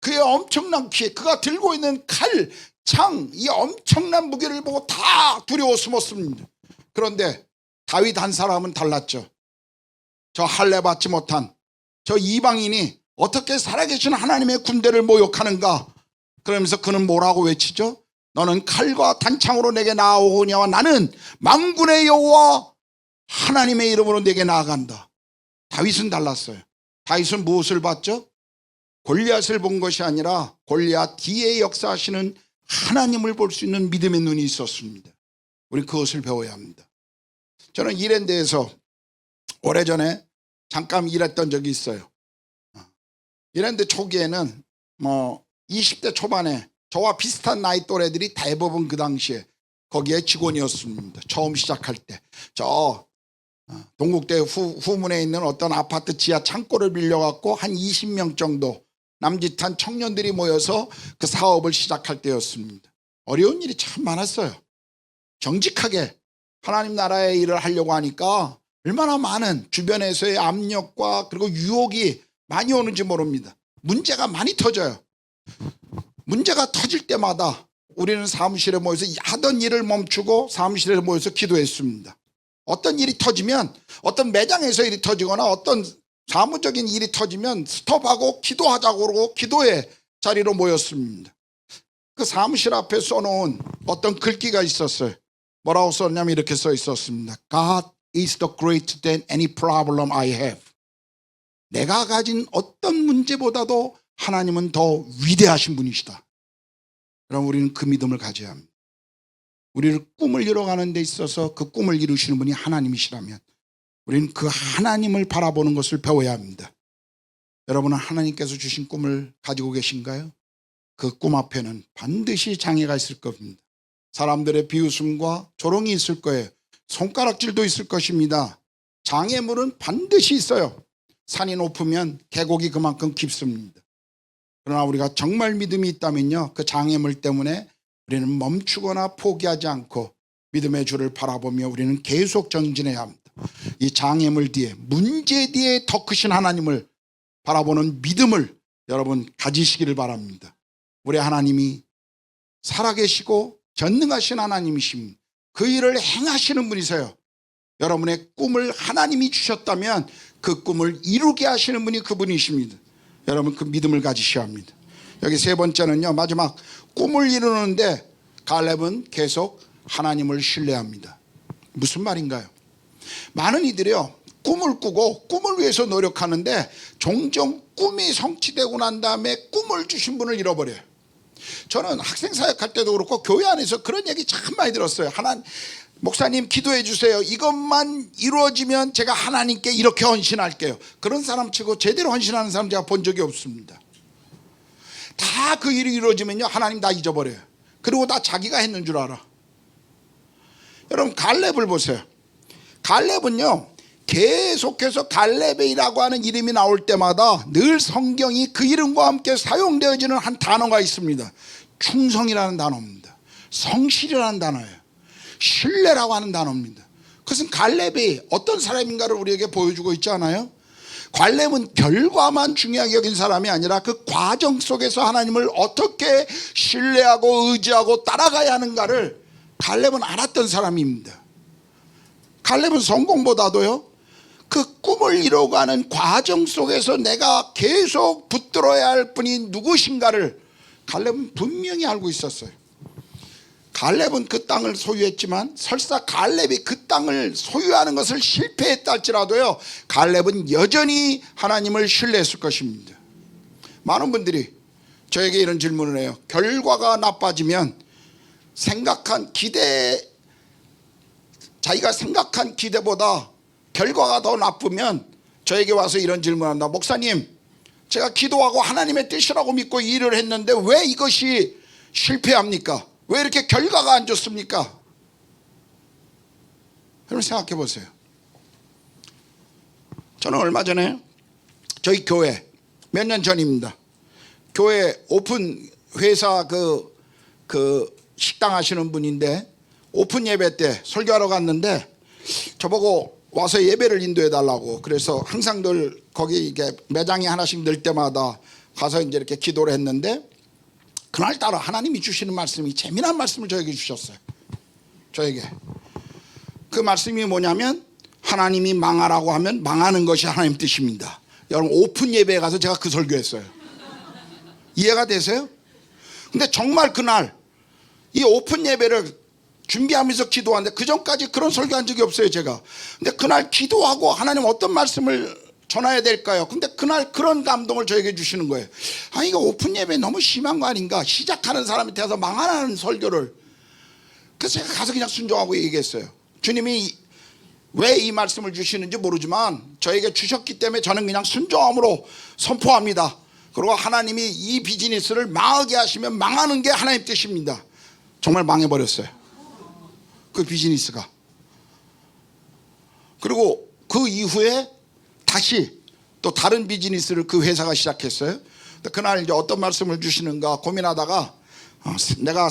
그의 엄청난 키, 그가 들고 있는 칼, 창, 이 엄청난 무게를 보고 다 두려워 숨었습니다. 그런데 다윗 한 사람은 달랐죠. 저 할례 받지 못한 저 이방인이 어떻게 살아계신 하나님의 군대를 모욕하는가? 그러면서 그는 뭐라고 외치죠? 너는 칼과 단창으로 내게 나아오거니와 나는 만군의 여호와 하나님의 이름으로 내게 나아간다. 다윗은 달랐어요. 다윗은 무엇을 봤죠? 골리앗을 본 것이 아니라 골리앗 뒤에 역사하시는 하나님을 볼 수 있는 믿음의 눈이 있었습니다. 우리 그것을 배워야 합니다. 저는 이랜드에서 오래전에 잠깐 일했던 적이 있어요. 이랜드 초기에는 20대 초반에 저와 비슷한 나이 또래들이 대부분 그 당시에 거기에 직원이었습니다. 처음 시작할 때. 저 동국대 후문에 있는 어떤 아파트 지하 창고를 빌려갖고 한 20명 정도 남짓한 청년들이 모여서 그 사업을 시작할 때였습니다. 어려운 일이 참 많았어요. 정직하게 하나님 나라의 일을 하려고 하니까 얼마나 많은 주변에서의 압력과 그리고 유혹이 많이 오는지 모릅니다. 문제가 많이 터져요. 문제가 터질 때마다 우리는 사무실에 모여서 하던 일을 멈추고 사무실에 모여서 기도했습니다. 어떤 일이 터지면, 어떤 매장에서 일이 터지거나 어떤 사무적인 일이 터지면 스톱하고 기도하자고 그러고 기도의 자리로 모였습니다. 그 사무실 앞에 써놓은 어떤 글귀가 있었어요. 뭐라고 썼냐면 이렇게 써 있었습니다. God is the greater than any problem I have. 내가 가진 어떤 문제보다도 하나님은 더 위대하신 분이시다. 그럼 우리는 그 믿음을 가져야 합니다. 우리를 꿈을 이뤄가는 데 있어서 그 꿈을 이루시는 분이 하나님이시라면 우리는 그 하나님을 바라보는 것을 배워야 합니다. 여러분은 하나님께서 주신 꿈을 가지고 계신가요? 그 꿈 앞에는 반드시 장애가 있을 겁니다. 사람들의 비웃음과 조롱이 있을 거예요. 손가락질도 있을 것입니다. 장애물은 반드시 있어요. 산이 높으면 계곡이 그만큼 깊습니다. 그러나 우리가 정말 믿음이 있다면요, 그 장애물 때문에 우리는 멈추거나 포기하지 않고 믿음의 주를 바라보며 우리는 계속 전진해야 합니다. 이 장애물 뒤에, 문제 뒤에 더 크신 하나님을 바라보는 믿음을 여러분 가지시기를 바랍니다. 우리 하나님이 살아계시고 전능하신 하나님이십니다. 그 일을 행하시는 분이세요. 여러분의 꿈을 하나님이 주셨다면 그 꿈을 이루게 하시는 분이 그분이십니다. 여러분 그 믿음을 가지셔야 합니다. 여기 세 번째는요, 마지막 꿈을 이루는데 갈렙은 계속 하나님을 신뢰합니다. 무슨 말인가요? 많은 이들이요, 꿈을 꾸고 꿈을 위해서 노력하는데 종종 꿈이 성취되고 난 다음에 꿈을 주신 분을 잃어버려요. 저는 학생 사역할 때도 그렇고 교회 안에서 그런 얘기 참 많이 들었어요. 목사님 기도해 주세요. 이것만 이루어지면 제가 하나님께 이렇게 헌신할게요. 그런 사람 치고 제대로 헌신하는 사람 제가 본 적이 없습니다. 다 그 일이 이루어지면요, 하나님 다 잊어버려요. 그리고 다 자기가 했는 줄 알아. 여러분 갈렙을 보세요. 갈렙은요, 계속해서 갈렙이라고 하는 이름이 나올 때마다 늘 성경이 그 이름과 함께 사용되어지는 한 단어가 있습니다. 충성이라는 단어입니다. 성실이라는 단어예요. 신뢰라고 하는 단어입니다. 그것은 갈렙이 어떤 사람인가를 우리에게 보여주고 있지 않아요? 갈렙은 결과만 중요하게 여긴 사람이 아니라 그 과정 속에서 하나님을 어떻게 신뢰하고 의지하고 따라가야 하는가를 갈렙은 알았던 사람입니다. 갈렙은 성공보다도요, 그 꿈을 이루어가는 과정 속에서 내가 계속 붙들어야 할 분이 누구신가를 갈렙은 분명히 알고 있었어요. 갈렙은 그 땅을 소유했지만 설사 갈렙이 그 땅을 소유하는 것을 실패했다 할지라도요, 갈렙은 여전히 하나님을 신뢰했을 것입니다. 많은 분들이 저에게 이런 질문을 해요. 결과가 나빠지면 자기가 생각한 기대보다 결과가 더 나쁘면 저에게 와서 이런 질문을 합니다. 목사님, 제가 기도하고 하나님의 뜻이라고 믿고 일을 했는데 왜 이것이 실패합니까? 왜 이렇게 결과가 안 좋습니까? 여러분 생각해 보세요. 저는 얼마 전에 저희 교회 몇 년 전입니다. 교회 오픈 회사 그 식당 하시는 분인데 오픈 예배 때 설교하러 갔는데 저보고 와서 예배를 인도해 달라고, 그래서 항상 늘 거기 이게 매장이 하나씩 늘 때마다 가서 이제 이렇게 기도를 했는데 그날따라 하나님이 주시는 말씀이 재미난 말씀을 저에게 주셨어요. 저에게 그 말씀이 뭐냐면, 하나님이 망하라고 하면 망하는 것이 하나님 뜻입니다. 여러분, 오픈 예배에 가서 제가 그 설교했어요. 이해가 되세요? 근데 정말 그날 이 오픈 예배를 준비하면서 기도하는데, 그 전까지 그런 설교한 적이 없어요 제가. 근데 그날 기도하고 하나님 어떤 말씀을 전해야 될까요? 근데 그날 그런 감동을 저에게 주시는 거예요. 아, 이거 오픈 예배 너무 심한 거 아닌가? 시작하는 사람이 돼서 망하는 설교를. 그래서 제가 가서 그냥 순종하고 얘기했어요. 주님이 왜 이 말씀을 주시는지 모르지만 저에게 주셨기 때문에 저는 그냥 순종함으로 선포합니다. 그리고 하나님이 이 비즈니스를 망하게 하시면 망하는 게 하나님 뜻입니다. 정말 망해버렸어요, 그 비즈니스가. 그리고 그 이후에 다시 또 다른 비즈니스를 그 회사가 시작했어요. 그날 이제 어떤 말씀을 주시는가 고민하다가 내가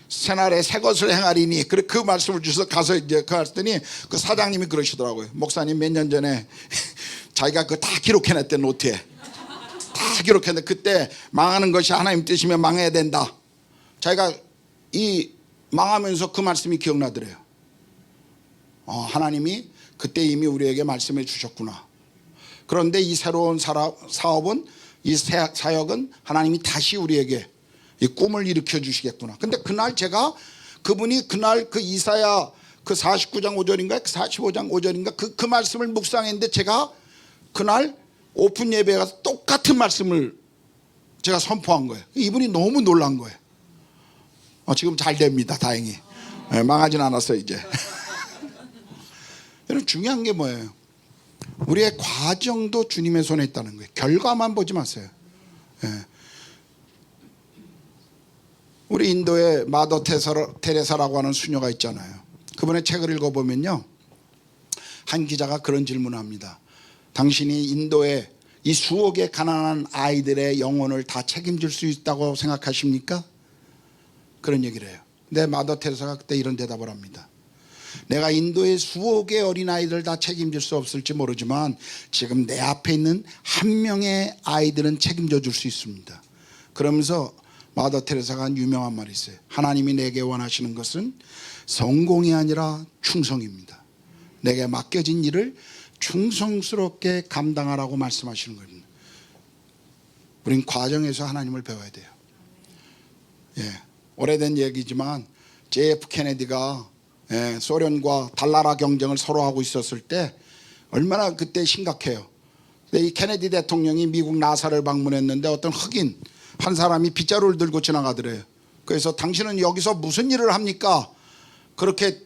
새날에 새 것을 행하리니, 그 말씀을 주셔서 가서 이제 갔더니 그 사장님이 그러시더라고요. 목사님, 몇 년 전에 자기가 그거 다 기록해냈대. 노트에 다 기록했는데 그때 망하는 것이 하나님 뜻이면 망해야 된다. 자기가 이 망하면서 그 말씀이 기억나더래요. 하나님이 그때 이미 우리에게 말씀해 주셨구나. 그런데 이 새로운 사업은, 이 사역은 하나님이 다시 우리에게 이 꿈을 일으켜 주시겠구나. 근데 그날 제가 그분이 그날 그 이사야 그 49장 5절인가 45장 5절인가 그 말씀을 묵상했는데, 제가 그날 오픈 예배에 가서 똑같은 말씀을 제가 선포한 거예요. 이분이 너무 놀란 거예요. 지금 잘 됩니다, 다행히. 망하진 않았어요 이제. 여러분, 중요한 게 뭐예요? 우리의 과정도 주님의 손에 있다는 거예요. 결과만 보지 마세요. 우리 인도에 마더 테레사라고 하는 수녀가 있잖아요. 그분의 책을 읽어보면요, 한 기자가 그런 질문을 합니다. 당신이 인도의 이 수억의 가난한 아이들의 영혼을 다 책임질 수 있다고 생각하십니까? 그런 얘기를 해요. 근데 마더 테레사가 그때 이런 대답을 합니다. 내가 인도의 수억의 어린아이들 다 책임질 수 없을지 모르지만 지금 내 앞에 있는 한 명의 아이들은 책임져 줄 수 있습니다. 그러면서 마더 테레사가 한 유명한 말이 있어요. 하나님이 내게 원하시는 것은 성공이 아니라 충성입니다. 내게 맡겨진 일을 충성스럽게 감당하라고 말씀하시는 겁니다. 우린 과정에서 하나님을 배워야 돼요. 오래된 얘기지만 JF 케네디가 소련과 달나라 경쟁을 서로 하고 있었을 때 얼마나 그때 심각해요. 근데 이 케네디 대통령이 미국 나사를 방문했는데 어떤 흑인 한 사람이 빗자루를 들고 지나가더래요. 그래서 당신은 여기서 무슨 일을 합니까? 그렇게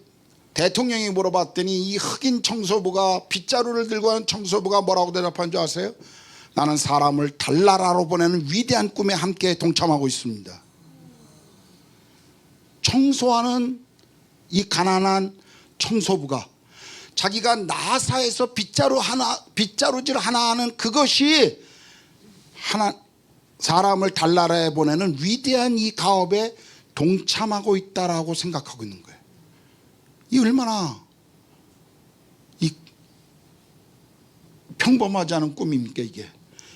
대통령이 물어봤더니 이 흑인 청소부가, 빗자루를 들고 하는 청소부가 뭐라고 대답한 줄 아세요? 나는 사람을 달나라로 보내는 위대한 꿈에 함께 동참하고 있습니다. 청소하는 이 가난한 청소부가 자기가 나사에서 빗자루질 하나 하는 그것이 사람을 달나라에 보내는 위대한 이 가업에 동참하고 있다라고 생각하고 있는 거예요. 이 얼마나 이 평범하지 않은 꿈입니까 이게?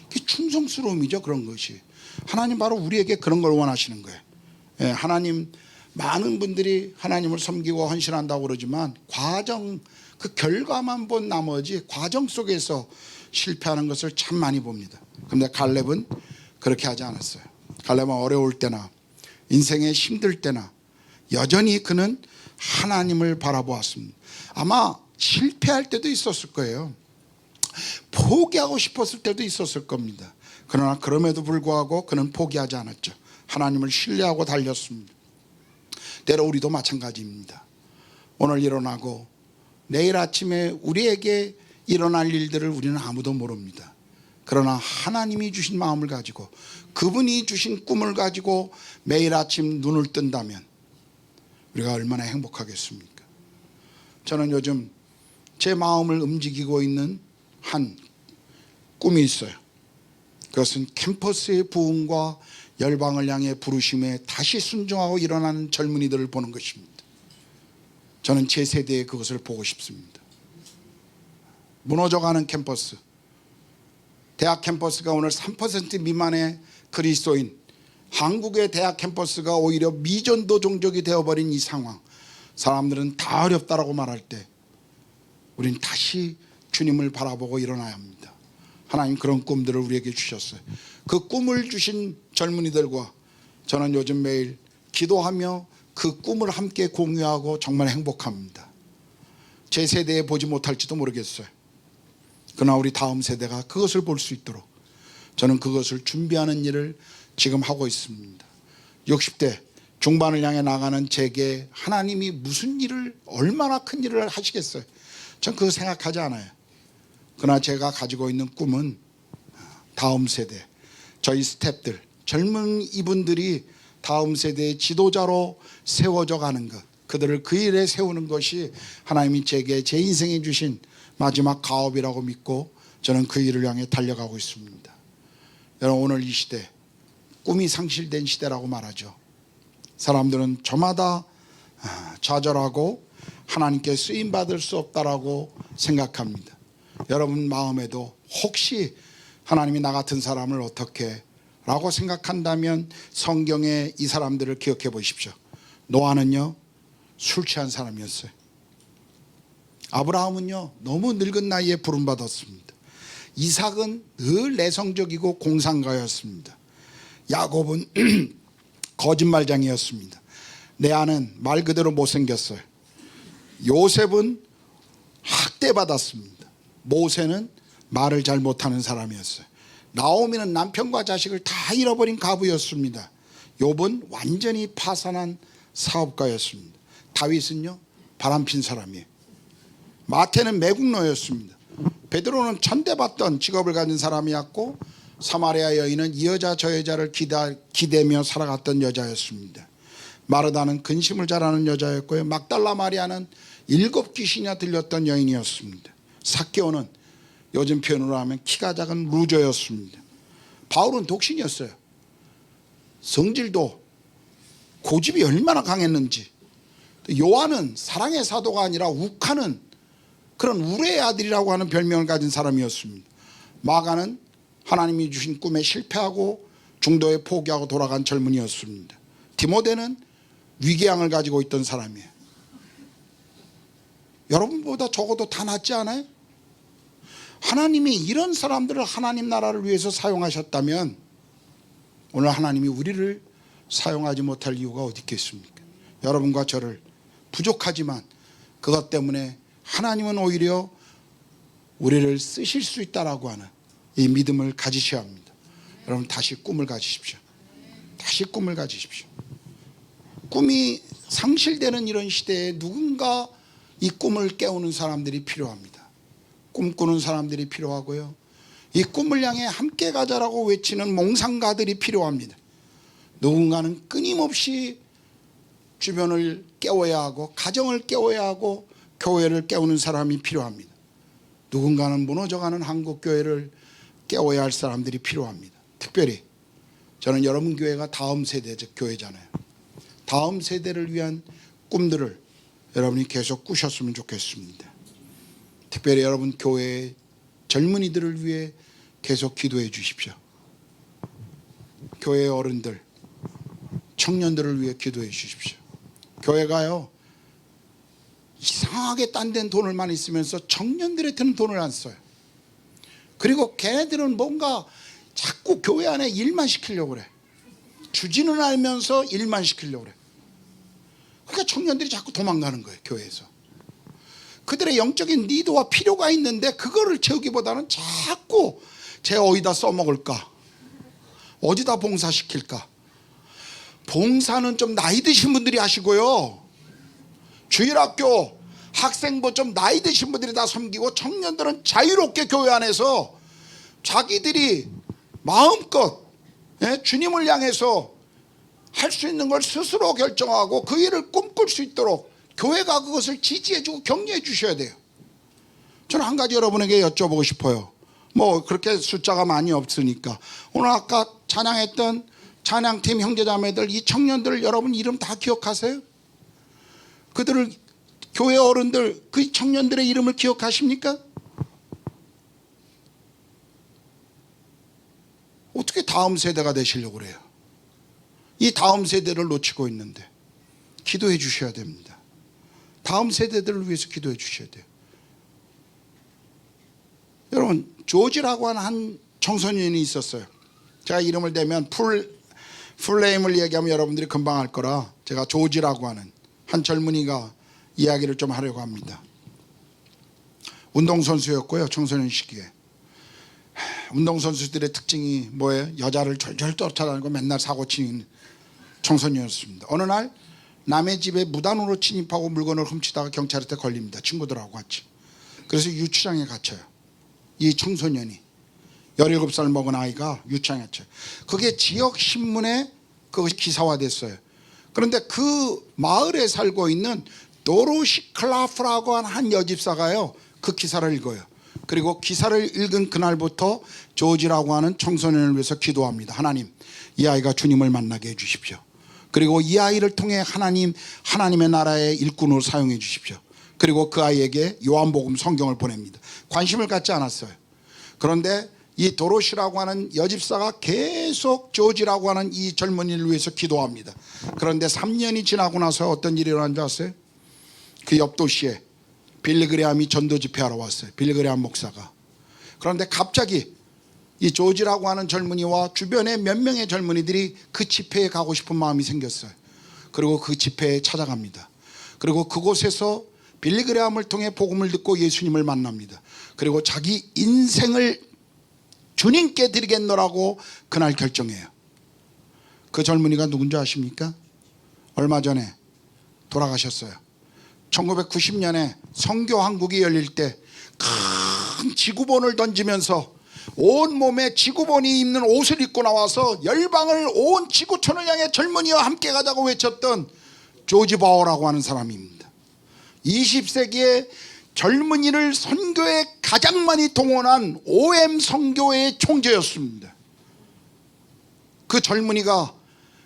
이게 충성스러움이죠. 그런 것이 하나님 바로 우리에게 그런 걸 원하시는 거예요. 하나님, 많은 분들이 하나님을 섬기고 헌신한다고 그러지만 과정, 그 결과만 본 나머지 과정 속에서 실패하는 것을 참 많이 봅니다. 그런데 갈렙은 그렇게 하지 않았어요. 갈렙은 어려울 때나 인생에 힘들 때나 여전히 그는 하나님을 바라보았습니다. 아마 실패할 때도 있었을 거예요. 포기하고 싶었을 때도 있었을 겁니다. 그러나 그럼에도 불구하고 그는 포기하지 않았죠. 하나님을 신뢰하고 달렸습니다. 때로 우리도 마찬가지입니다. 오늘 일어나고 내일 아침에 우리에게 일어날 일들을 우리는 아무도 모릅니다. 그러나 하나님이 주신 마음을 가지고 그분이 주신 꿈을 가지고 매일 아침 눈을 뜬다면 우리가 얼마나 행복하겠습니까? 저는 요즘 제 마음을 움직이고 있는 한 꿈이 있어요. 그것은 캠퍼스의 부흥과 열방을 향해 부르심에 다시 순종하고 일어나는 젊은이들을 보는 것입니다. 저는 제 세대에 그것을 보고 싶습니다. 무너져가는 캠퍼스, 대학 캠퍼스가 오늘 3% 미만의 그리스도인, 한국의 대학 캠퍼스가 오히려 미전도 종족이 되어버린 이 상황, 사람들은 다 어렵다라고 말할 때 우린 다시 주님을 바라보고 일어나야 합니다. 하나님 그런 꿈들을 우리에게 주셨어요. 그 꿈을 주신 젊은이들과 저는 요즘 매일 기도하며 그 꿈을 함께 공유하고 정말 행복합니다. 제 세대에 보지 못할지도 모르겠어요. 그러나 우리 다음 세대가 그것을 볼 수 있도록 저는 그것을 준비하는 일을 지금 하고 있습니다. 60대 중반을 향해 나가는 제게 하나님이 무슨 일을, 얼마나 큰 일을 하시겠어요? 전 그거 생각하지 않아요. 그러나 제가 가지고 있는 꿈은 다음 세대, 저희 스태프들, 젊은 이분들이 다음 세대의 지도자로 세워져 가는 것, 그들을 그 일에 세우는 것이 하나님이 제게 제 인생에 주신 마지막 가업이라고 믿고 저는 그 일을 향해 달려가고 있습니다. 여러분, 오늘 이 시대 꿈이 상실된 시대라고 말하죠. 사람들은 저마다 좌절하고 하나님께 쓰임받을 수 없다라고 생각합니다. 여러분 마음에도 혹시 하나님이 나 같은 사람을 어떻게 라고 생각한다면 성경에 이 사람들을 기억해 보십시오. 노아는요, 술 취한 사람이었어요. 아브라함은요, 너무 늙은 나이에 부름받았습니다. 이삭은 늘 내성적이고 공상가였습니다. 야곱은 거짓말장이었습니다. 레아는 말 그대로 못생겼어요. 요셉은 학대받았습니다. 모세는 말을 잘 못하는 사람이었어요. 나오미는 남편과 자식을 다 잃어버린 과부였습니다. 욥은 완전히 파산한 사업가였습니다. 다윗은요, 바람핀 사람이에요. 마태는 매국노였습니다. 베드로는 천대받던 직업을 가진 사람이었고, 사마리아 여인은 이 여자 저 여자를 기대며 살아갔던 여자였습니다. 마르다는 근심을 잘하는 여자였고요. 막달라 마리아는 7 귀신이 들렸던 여인이었습니다. 삭개오는 요즘 표현으로 하면 키가 작은 루저였습니다. 바울은 독신이었어요. 성질도 고집이 얼마나 강했는지. 요한은 사랑의 사도가 아니라 욱하는 그런 우레의 아들이라고 하는 별명을 가진 사람이었습니다. 마가는 하나님이 주신 꿈에 실패하고 중도에 포기하고 돌아간 젊은이였습니다. 디모데는 위궤양을 가지고 있던 사람이에요. 여러분보다 적어도 다 낫지 않아요? 하나님이 이런 사람들을 하나님 나라를 위해서 사용하셨다면 오늘 하나님이 우리를 사용하지 못할 이유가 어디 있겠습니까? 여러분과 저를 부족하지만 그것 때문에 하나님은 오히려 우리를 쓰실 수 있다라고 하는 이 믿음을 가지셔야 합니다. 여러분, 다시 꿈을 가지십시오. 다시 꿈을 가지십시오. 꿈이 상실되는 이런 시대에 누군가 이 꿈을 깨우는 사람들이 필요합니다. 꿈꾸는 사람들이 필요하고요, 이 꿈을 향해 함께 가자라고 외치는 몽상가들이 필요합니다. 누군가는 끊임없이 주변을 깨워야 하고 가정을 깨워야 하고 교회를 깨우는 사람이 필요합니다. 누군가는 무너져가는 한국교회를 깨워야 할 사람들이 필요합니다. 특별히 저는 여러분 교회가 다음 세대적 교회잖아요. 다음 세대를 위한 꿈들을 여러분이 계속 꾸셨으면 좋겠습니다. 특별히 여러분 교회의 젊은이들을 위해 계속 기도해 주십시오. 교회의 어른들, 청년들을 위해 기도해 주십시오. 교회가요, 이상하게 딴 데는 돈을 많이 쓰면서 청년들한테는 돈을 안 써요. 그리고 걔네들은 뭔가 자꾸 교회 안에 일만 시키려고 그래. 주지는 알면서 일만 시키려고 그래. 그러니까 청년들이 자꾸 도망가는 거예요. 교회에서 그들의 영적인 니드와 필요가 있는데 그거를 채우기보다는 자꾸 쟤 어디다 써먹을까, 어디다 봉사시킬까. 봉사는 좀 나이 드신 분들이 하시고요, 주일학교 학생부 좀 나이 드신 분들이 다 섬기고, 청년들은 자유롭게 교회 안에서 자기들이 마음껏 주님을 향해서 할 수 있는 걸 스스로 결정하고 그 일을 꿈꿀 수 있도록 교회가 그것을 지지해주고 격려해 주셔야 돼요. 저는 한 가지 여러분에게 여쭤보고 싶어요. 뭐 그렇게 숫자가 많이 없으니까 오늘 아까 찬양했던 찬양팀 형제자매들, 이 청년들 여러분 이름 다 기억하세요? 그들을, 교회 어른들 그 청년들의 이름을 기억하십니까? 어떻게 다음 세대가 되시려고 그래요? 이 다음 세대를 놓치고 있는데 기도해 주셔야 됩니다. 다음 세대들을 위해서 기도해 주셔야 돼요. 여러분, 조지라고 하는 한 청소년이 있었어요. 제가 이름을 대면 풀네임을 얘기하면 여러분들이 금방 알 거라 제가 조지라고 하는 한 젊은이가 이야기를 좀 하려고 합니다. 운동선수였고요, 청소년 시기에. 운동선수들의 특징이 뭐예요? 여자를 졸졸 쫓아다니고 맨날 사고치는 청소년이었습니다. 어느 날 남의 집에 무단으로 침입하고 물건을 훔치다가 경찰한테 걸립니다. 친구들하고 같이. 그래서 유치장에 갇혀요. 이 청소년이 17살 먹은 아이가 유치장에 갇혀요. 그게 지역신문에 그것이 기사화됐어요. 그런데 그 마을에 살고 있는 도로시 클라프라고 하는 한 여집사가요, 그 기사를 읽어요. 그리고 기사를 읽은 그날부터 조지라고 하는 청소년을 위해서 기도합니다. 하나님, 이 아이가 주님을 만나게 해주십시오. 그리고 이 아이를 통해 하나님의 나라의 일꾼으로 사용해 주십시오. 그리고 그 아이에게 요한복음 성경을 보냅니다. 관심을 갖지 않았어요. 그런데 이 도로시라고 하는 여집사가 계속 조지라고 하는 이 젊은이를 위해서 기도합니다. 그런데 3년이 지나고 나서 어떤 일이 일어난 줄 아세요? 그 옆 도시에 빌리그레함이 전도 집회하러 왔어요. 빌리그레함 목사가. 그런데 갑자기 이 조지라고 하는 젊은이와 주변의 몇 명의 젊은이들이 그 집회에 가고 싶은 마음이 생겼어요. 그리고 그 집회에 찾아갑니다. 그리고 그곳에서 빌리그레함을 통해 복음을 듣고 예수님을 만납니다. 그리고 자기 인생을 주님께 드리겠노라고 그날 결정해요. 그 젊은이가 누군지 아십니까? 얼마 전에 돌아가셨어요. 1990년에 선교한국이 열릴 때 큰 지구본을 던지면서 온몸에 지구본이 입는 옷을 입고 나와서 열방을 온 지구촌을 향해 젊은이와 함께 가자고 외쳤던 조지 바워라고 하는 사람입니다. 20세기에 젊은이를 선교에 가장 많이 동원한 OM 선교회의 총재였습니다. 그 젊은이가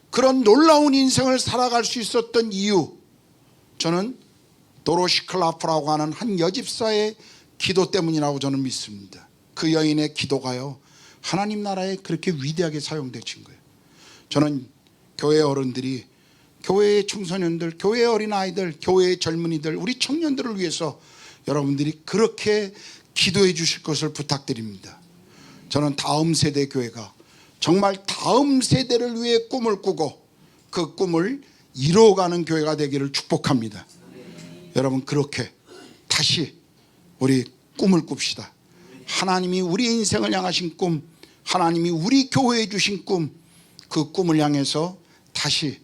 그런 놀라운 인생을 살아갈 수 있었던 이유, 저는 도로시 클라프라고 하는 한 여집사의 기도 때문이라고 저는 믿습니다. 그 여인의 기도가요, 하나님 나라에 그렇게 위대하게 사용되신 거예요. 저는 교회 어른들이, 교회의 청소년들, 교회의 어린아이들, 교회의 젊은이들, 우리 청년들을 위해서 여러분들이 그렇게 기도해 주실 것을 부탁드립니다. 저는 다음 세대 교회가 정말 다음 세대를 위해 꿈을 꾸고 그 꿈을 이루어가는 교회가 되기를 축복합니다. 여러분, 그렇게 다시 우리 꿈을 꿉시다. 하나님이 우리 인생을 향하신 꿈, 하나님이 우리 교회에 주신 꿈, 그 꿈을 향해서 다시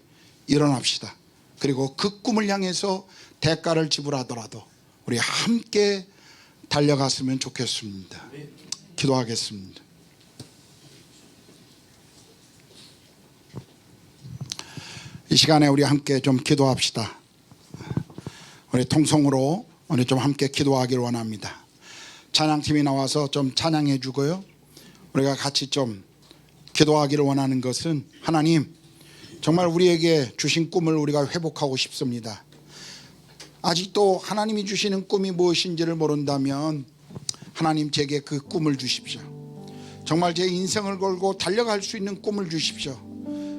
일어납시다. 그리고 그 꿈을 향해서 대가를 지불하더라도 우리 함께 달려갔으면 좋겠습니다. 기도하겠습니다. 이 시간에 우리 함께 좀 기도합시다. 우리 통성으로 우리 좀 함께 기도하기를 원합니다. 찬양팀이 나와서 좀 찬양해 주고요, 우리가 같이 좀 기도하기를 원하는 것은, 하나님, 정말 우리에게 주신 꿈을 우리가 회복하고 싶습니다. 아직도 하나님이 주시는 꿈이 무엇인지를 모른다면 하나님, 제게 그 꿈을 주십시오. 정말 제 인생을 걸고 달려갈 수 있는 꿈을 주십시오.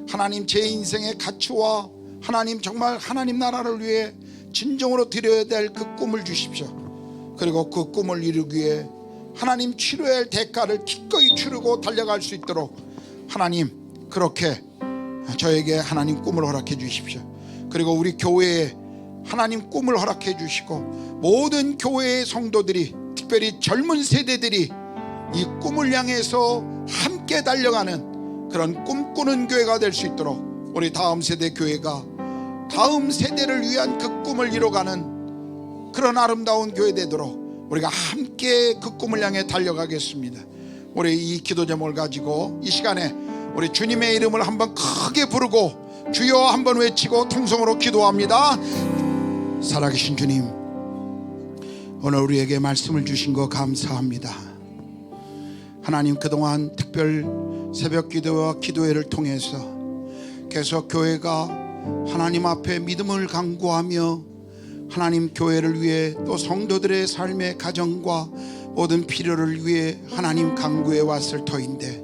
하나님, 제 인생의 가치와 하나님, 정말 하나님 나라를 위해 진정으로 드려야 될 그 꿈을 주십시오. 그리고 그 꿈을 이루기 위해 하나님 치러야 할 대가를 기꺼이 치르고 달려갈 수 있도록 하나님, 그렇게 저에게 하나님 꿈을 허락해 주십시오. 그리고 우리 교회에 하나님 꿈을 허락해 주시고 모든 교회의 성도들이, 특별히 젊은 세대들이 이 꿈을 향해서 함께 달려가는 그런 꿈꾸는 교회가 될 수 있도록 우리 다음 세대 교회가 다음 세대를 위한 그 꿈을 이뤄가는 그런 아름다운 교회 되도록 우리가 함께 그 꿈을 향해 달려가겠습니다. 우리 이 기도 제목을 가지고 이 시간에 우리 주님의 이름을 한번 크게 부르고 주여 한번 외치고 통성으로 기도합니다. 살아계신 주님, 오늘 우리에게 말씀을 주신 거 감사합니다. 하나님, 그동안 특별 새벽 기도와 기도회를 통해서 계속 교회가 하나님 앞에 믿음을 강구하며 하나님 교회를 위해 또 성도들의 삶의 가정과 모든 필요를 위해 하나님 강구해 왔을 터인데,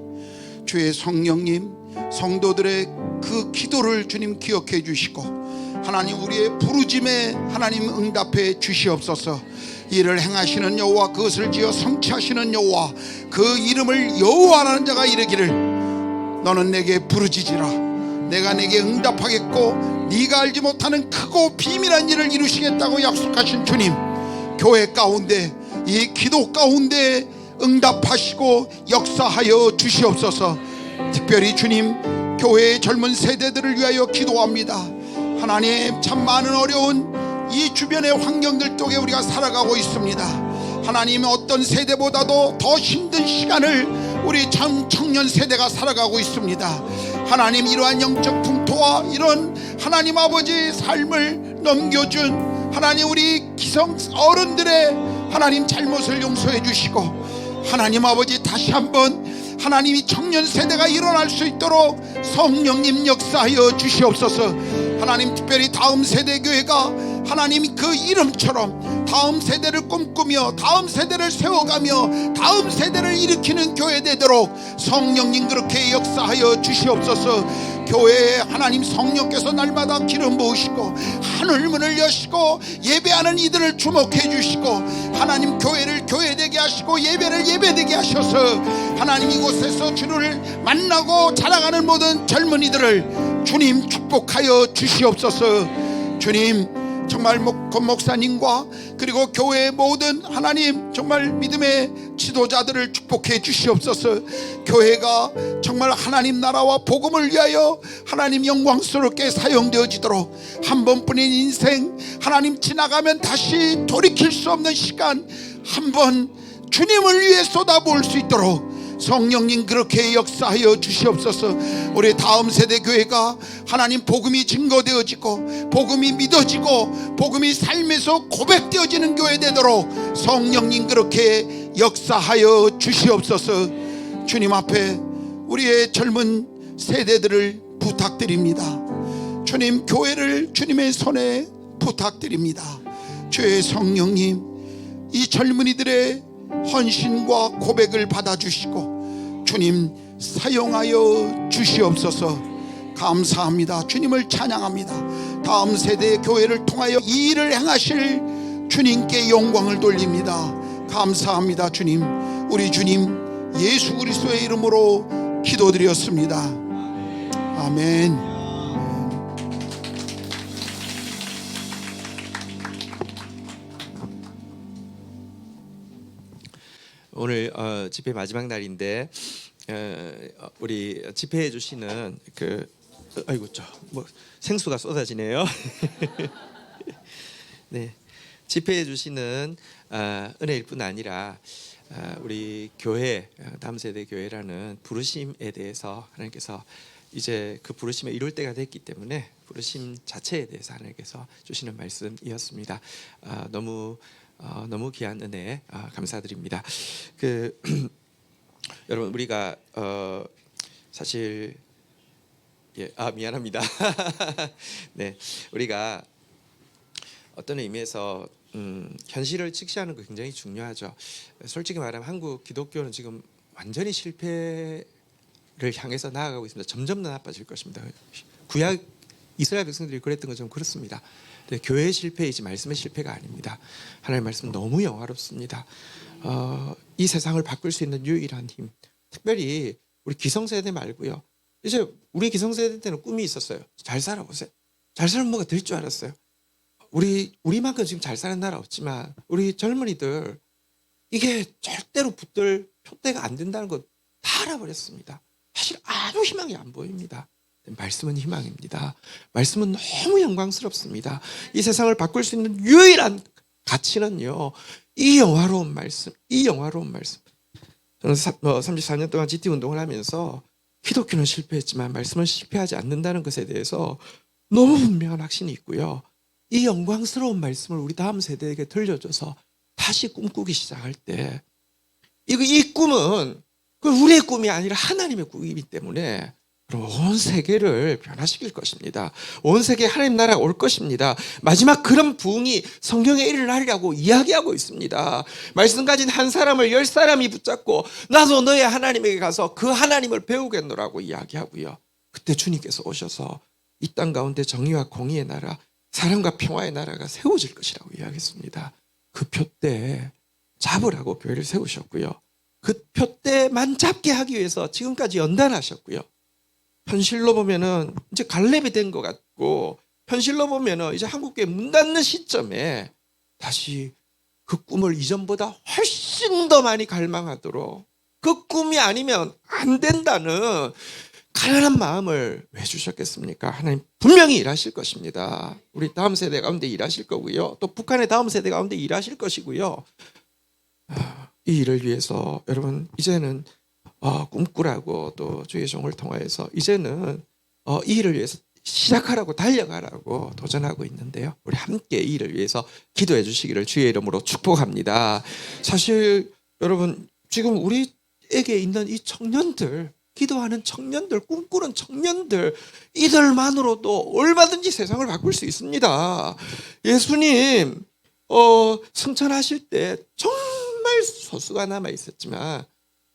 주의 성령님, 성도들의 그 기도를 주님 기억해 주시고 하나님 우리의 부르짐에 하나님 응답해 주시옵소서. 이를 행하시는 여호와, 그것을 지어 성취하시는 여호와, 그 이름을 여호와라는 자가 이르기를 너는 내게 부르짖으라, 내가 내게 응답하겠고 네가 알지 못하는 크고 비밀한 일을 이루시겠다고 약속하신 주님, 교회 가운데 이 기도 가운데 응답하시고 역사하여 주시옵소서. 특별히 주님, 교회의 젊은 세대들을 위하여 기도합니다. 하나님, 참 많은 어려운 이 주변의 환경들 속에 우리가 살아가고 있습니다. 하나님, 어떤 세대보다도 더 힘든 시간을 우리 청년 세대가 살아가고 있습니다. 하나님, 이러한 영적 풍토와 이런 하나님 아버지 삶을 넘겨준 하나님 우리 기성 어른들의 하나님 잘못을 용서해 주시고, 하나님 아버지 다시 한번 하나님이 청년 세대가 일어날 수 있도록 성령님 역사하여 주시옵소서. 하나님, 특별히 다음 세대 교회가 하나님 그 이름처럼 다음 세대를 꿈꾸며 다음 세대를 세워가며 다음 세대를 일으키는 교회 되도록 성령님 그렇게 역사하여 주시옵소서. 교회에 하나님 성령께서 날마다 기름 부으시고 하늘문을 여시고 예배하는 이들을 주목해 주시고 하나님 교회를 교회되게 하시고 예배를 예배되게 하셔서 하나님 이곳에서 주를 만나고 자라가는 모든 젊은이들을 주님 축복하여 주시옵소서. 주님, 정말 권 목사님과 그리고 교회의 모든 하나님 정말 믿음의 지도자들을 축복해 주시옵소서. 교회가 정말 하나님 나라와 복음을 위하여 하나님 영광스럽게 사용되어지도록 한 번뿐인 인생 하나님 지나가면 다시 돌이킬 수 없는 시간 한 번 주님을 위해 쏟아부을 수 있도록 성령님 그렇게 역사하여 주시옵소서. 우리 다음 세대 교회가 하나님 복음이 증거되어지고 복음이 믿어지고 복음이 삶에서 고백되어지는 교회 되도록 성령님 그렇게 역사하여 주시옵소서. 주님 앞에 우리의 젊은 세대들을 부탁드립니다. 주님, 교회를 주님의 손에 부탁드립니다. 주의 성령님, 이 젊은이들의 헌신과 고백을 받아주시고 주님 사용하여 주시옵소서. 감사합니다. 주님을 찬양합니다. 다음 세대의 교회를 통하여 이 일을 행하실 주님께 영광을 돌립니다. 감사합니다. 주님, 우리 주님 예수 그리스도의 이름으로 기도드렸습니다. 아멘. 오늘 집회 마지막 날인데 우리 집회해 주시는 그 아이고 뭐 생수가 쏟아지네요. 네, 집회해 주시는 은혜일 뿐 아니라 우리 교회 다음 세대 교회라는 부르심에 대해서 하나님께서 이제 그 부르심에 이룰 때가 됐기 때문에 부르심 자체에 대해서 하나님께서 주시는 말씀이었습니다. 너무 귀한 은혜 감사드립니다. 여러분 우리가 사실 미안합니다. 네, 우리가 어떤 의미에서 현실을 직시하는 거 굉장히 중요하죠. 솔직히 말하면 한국 기독교는 지금 완전히 실패를 향해서 나아가고 있습니다. 점점 더 나빠질 것입니다. 구약 이스라엘 백성들이 그랬던 것처럼 그렇습니다. 교회의 실패이지 말씀의 실패가 아닙니다. 하나님의 말씀은 너무 영화롭습니다. 이 세상을 바꿀 수 있는 유일한 힘, 특별히 우리 기성세대 말고요. 이제 우리 기성세대 때는 꿈이 있었어요. 잘 살아보세요. 잘 사는 뭐가 될 줄 알았어요. 우리만큼 지금 잘 사는 나라 없지만 우리 젊은이들 이게 절대로 붙들 표대가 안 된다는 거 다 알아버렸습니다. 사실 아무 희망이 안 보입니다. 말씀은 희망입니다. 말씀은 너무 영광스럽습니다. 이 세상을 바꿀 수 있는 유일한 가치는요, 이 영화로운 말씀, 이 영화로운 말씀. 저는 34년 동안 GT 운동을 하면서 기독교는 실패했지만 말씀은 실패하지 않는다는 것에 대해서 너무 분명한 확신이 있고요. 이 영광스러운 말씀을 우리 다음 세대에게 들려줘서 다시 꿈꾸기 시작할 때 이 꿈은 우리의 꿈이 아니라 하나님의 꿈이기 때문에 온 세계를 변화시킬 것입니다. 온 세계에 하나님 나라가 올 것입니다. 마지막 그런 부흥이 성경에 일어나리라고 이야기하고 있습니다. 말씀 가진 한 사람을 10사람이 붙잡고 나도 너의 하나님에게 가서 그 하나님을 배우겠노라고 이야기하고요. 그때 주님께서 오셔서 이 땅 가운데 정의와 공의의 나라, 사랑과 평화의 나라가 세워질 것이라고 이야기했습니다. 그 표대에 잡으라고 교회를 세우셨고요. 그 표대만 잡게 하기 위해서 지금까지 연단하셨고요. 현실로 보면은 이제 갈렙이 된 것 같고, 현실로 보면은 이제 한국교회 문 닫는 시점에 다시 그 꿈을 이전보다 훨씬 더 많이 갈망하도록, 그 꿈이 아니면 안 된다는 가난한 마음을 왜 주셨겠습니까? 하나님 분명히 일하실 것입니다. 우리 다음 세대 가운데 일하실 거고요. 또 북한의 다음 세대 가운데 일하실 것이고요. 이 일을 위해서 여러분 이제는 꿈꾸라고, 또 주의 종을 통하여서 이제는 이 일을 위해서 시작하라고, 달려가라고 도전하고 있는데요. 우리 함께 이 일을 위해서 기도해 주시기를 주의 이름으로 축복합니다. 사실 여러분 지금 우리에게 있는 이 청년들, 기도하는 청년들, 꿈꾸는 청년들, 이들만으로도 얼마든지 세상을 바꿀 수 있습니다. 예수님 승천하실 때 정말 소수가 남아 있었지만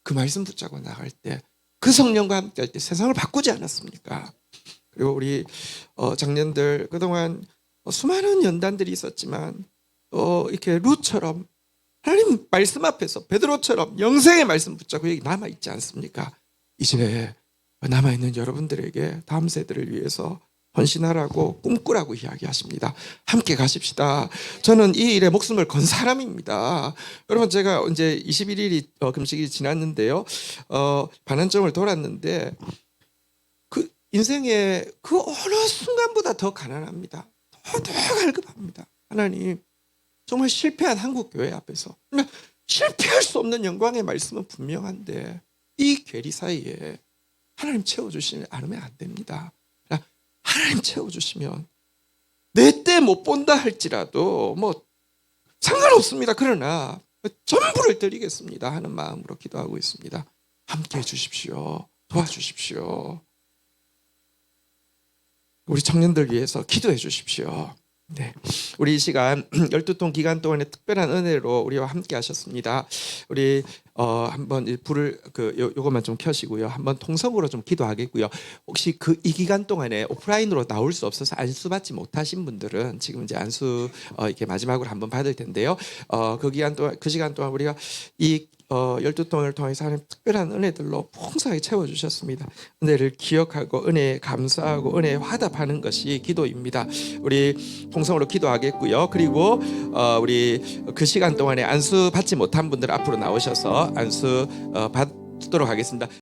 그 말씀 붙잡고 나갈 때, 그 성령과 함께 할 때 세상을 바꾸지 않았습니까? 그리고 우리 장년들 그동안 수많은 연단들이 있었지만 이렇게 룻처럼 하나님 말씀 앞에서 베드로처럼 영생의 말씀 붙잡고 여기 남아 있지 않습니까? 이제 남아있는 여러분들에게 다음 세대를 위해서 헌신하라고, 꿈꾸라고 이야기하십니다. 함께 가십시다. 저는 이 일에 목숨을 건 사람입니다. 여러분 제가 이제 21일이 금식이 지났는데요. 반환점을 돌았는데 그 인생의 그 어느 순간보다 더 가난합니다. 더 갈급합니다. 하나님, 정말 실패한 한국교회 앞에서 실패할 수 없는 영광의 말씀은 분명한데 이 괴리 사이에 하나님 채워주시지 않으면 안 됩니다. 하나님 채워주시면 내 때 못 본다 할지라도 뭐 상관없습니다. 그러나 전부를 드리겠습니다 하는 마음으로 기도하고 있습니다. 함께해 주십시오. 도와주십시오. 우리 청년들 위해서 기도해 주십시오. 네, 우리 이 시간 12통 기간 동안에 특별한 은혜로 우리와 함께 하셨습니다. 우리 한번 불을 요것만 좀 켜시고요. 한번 통성으로 좀 기도하겠고요. 혹시 이 기간 동안에 오프라인으로 나올 수 없어서 안수 받지 못하신 분들은 지금 이제 안수 이렇게 마지막으로 한번 받을 텐데요. 그 시간 동안 우리가 이 12통을 통해서 하는 특별한 은혜들로 풍성하게 채워주셨습니다. 은혜를 기억하고 은혜에 감사하고 은혜에 화답하는 것이 기도입니다. 우리 통성으로 기도하겠고요. 그리고 우리 그 시간 동안에 안수 받지 못한 분들 앞으로 나오셔서 안수 받도록 하겠습니다.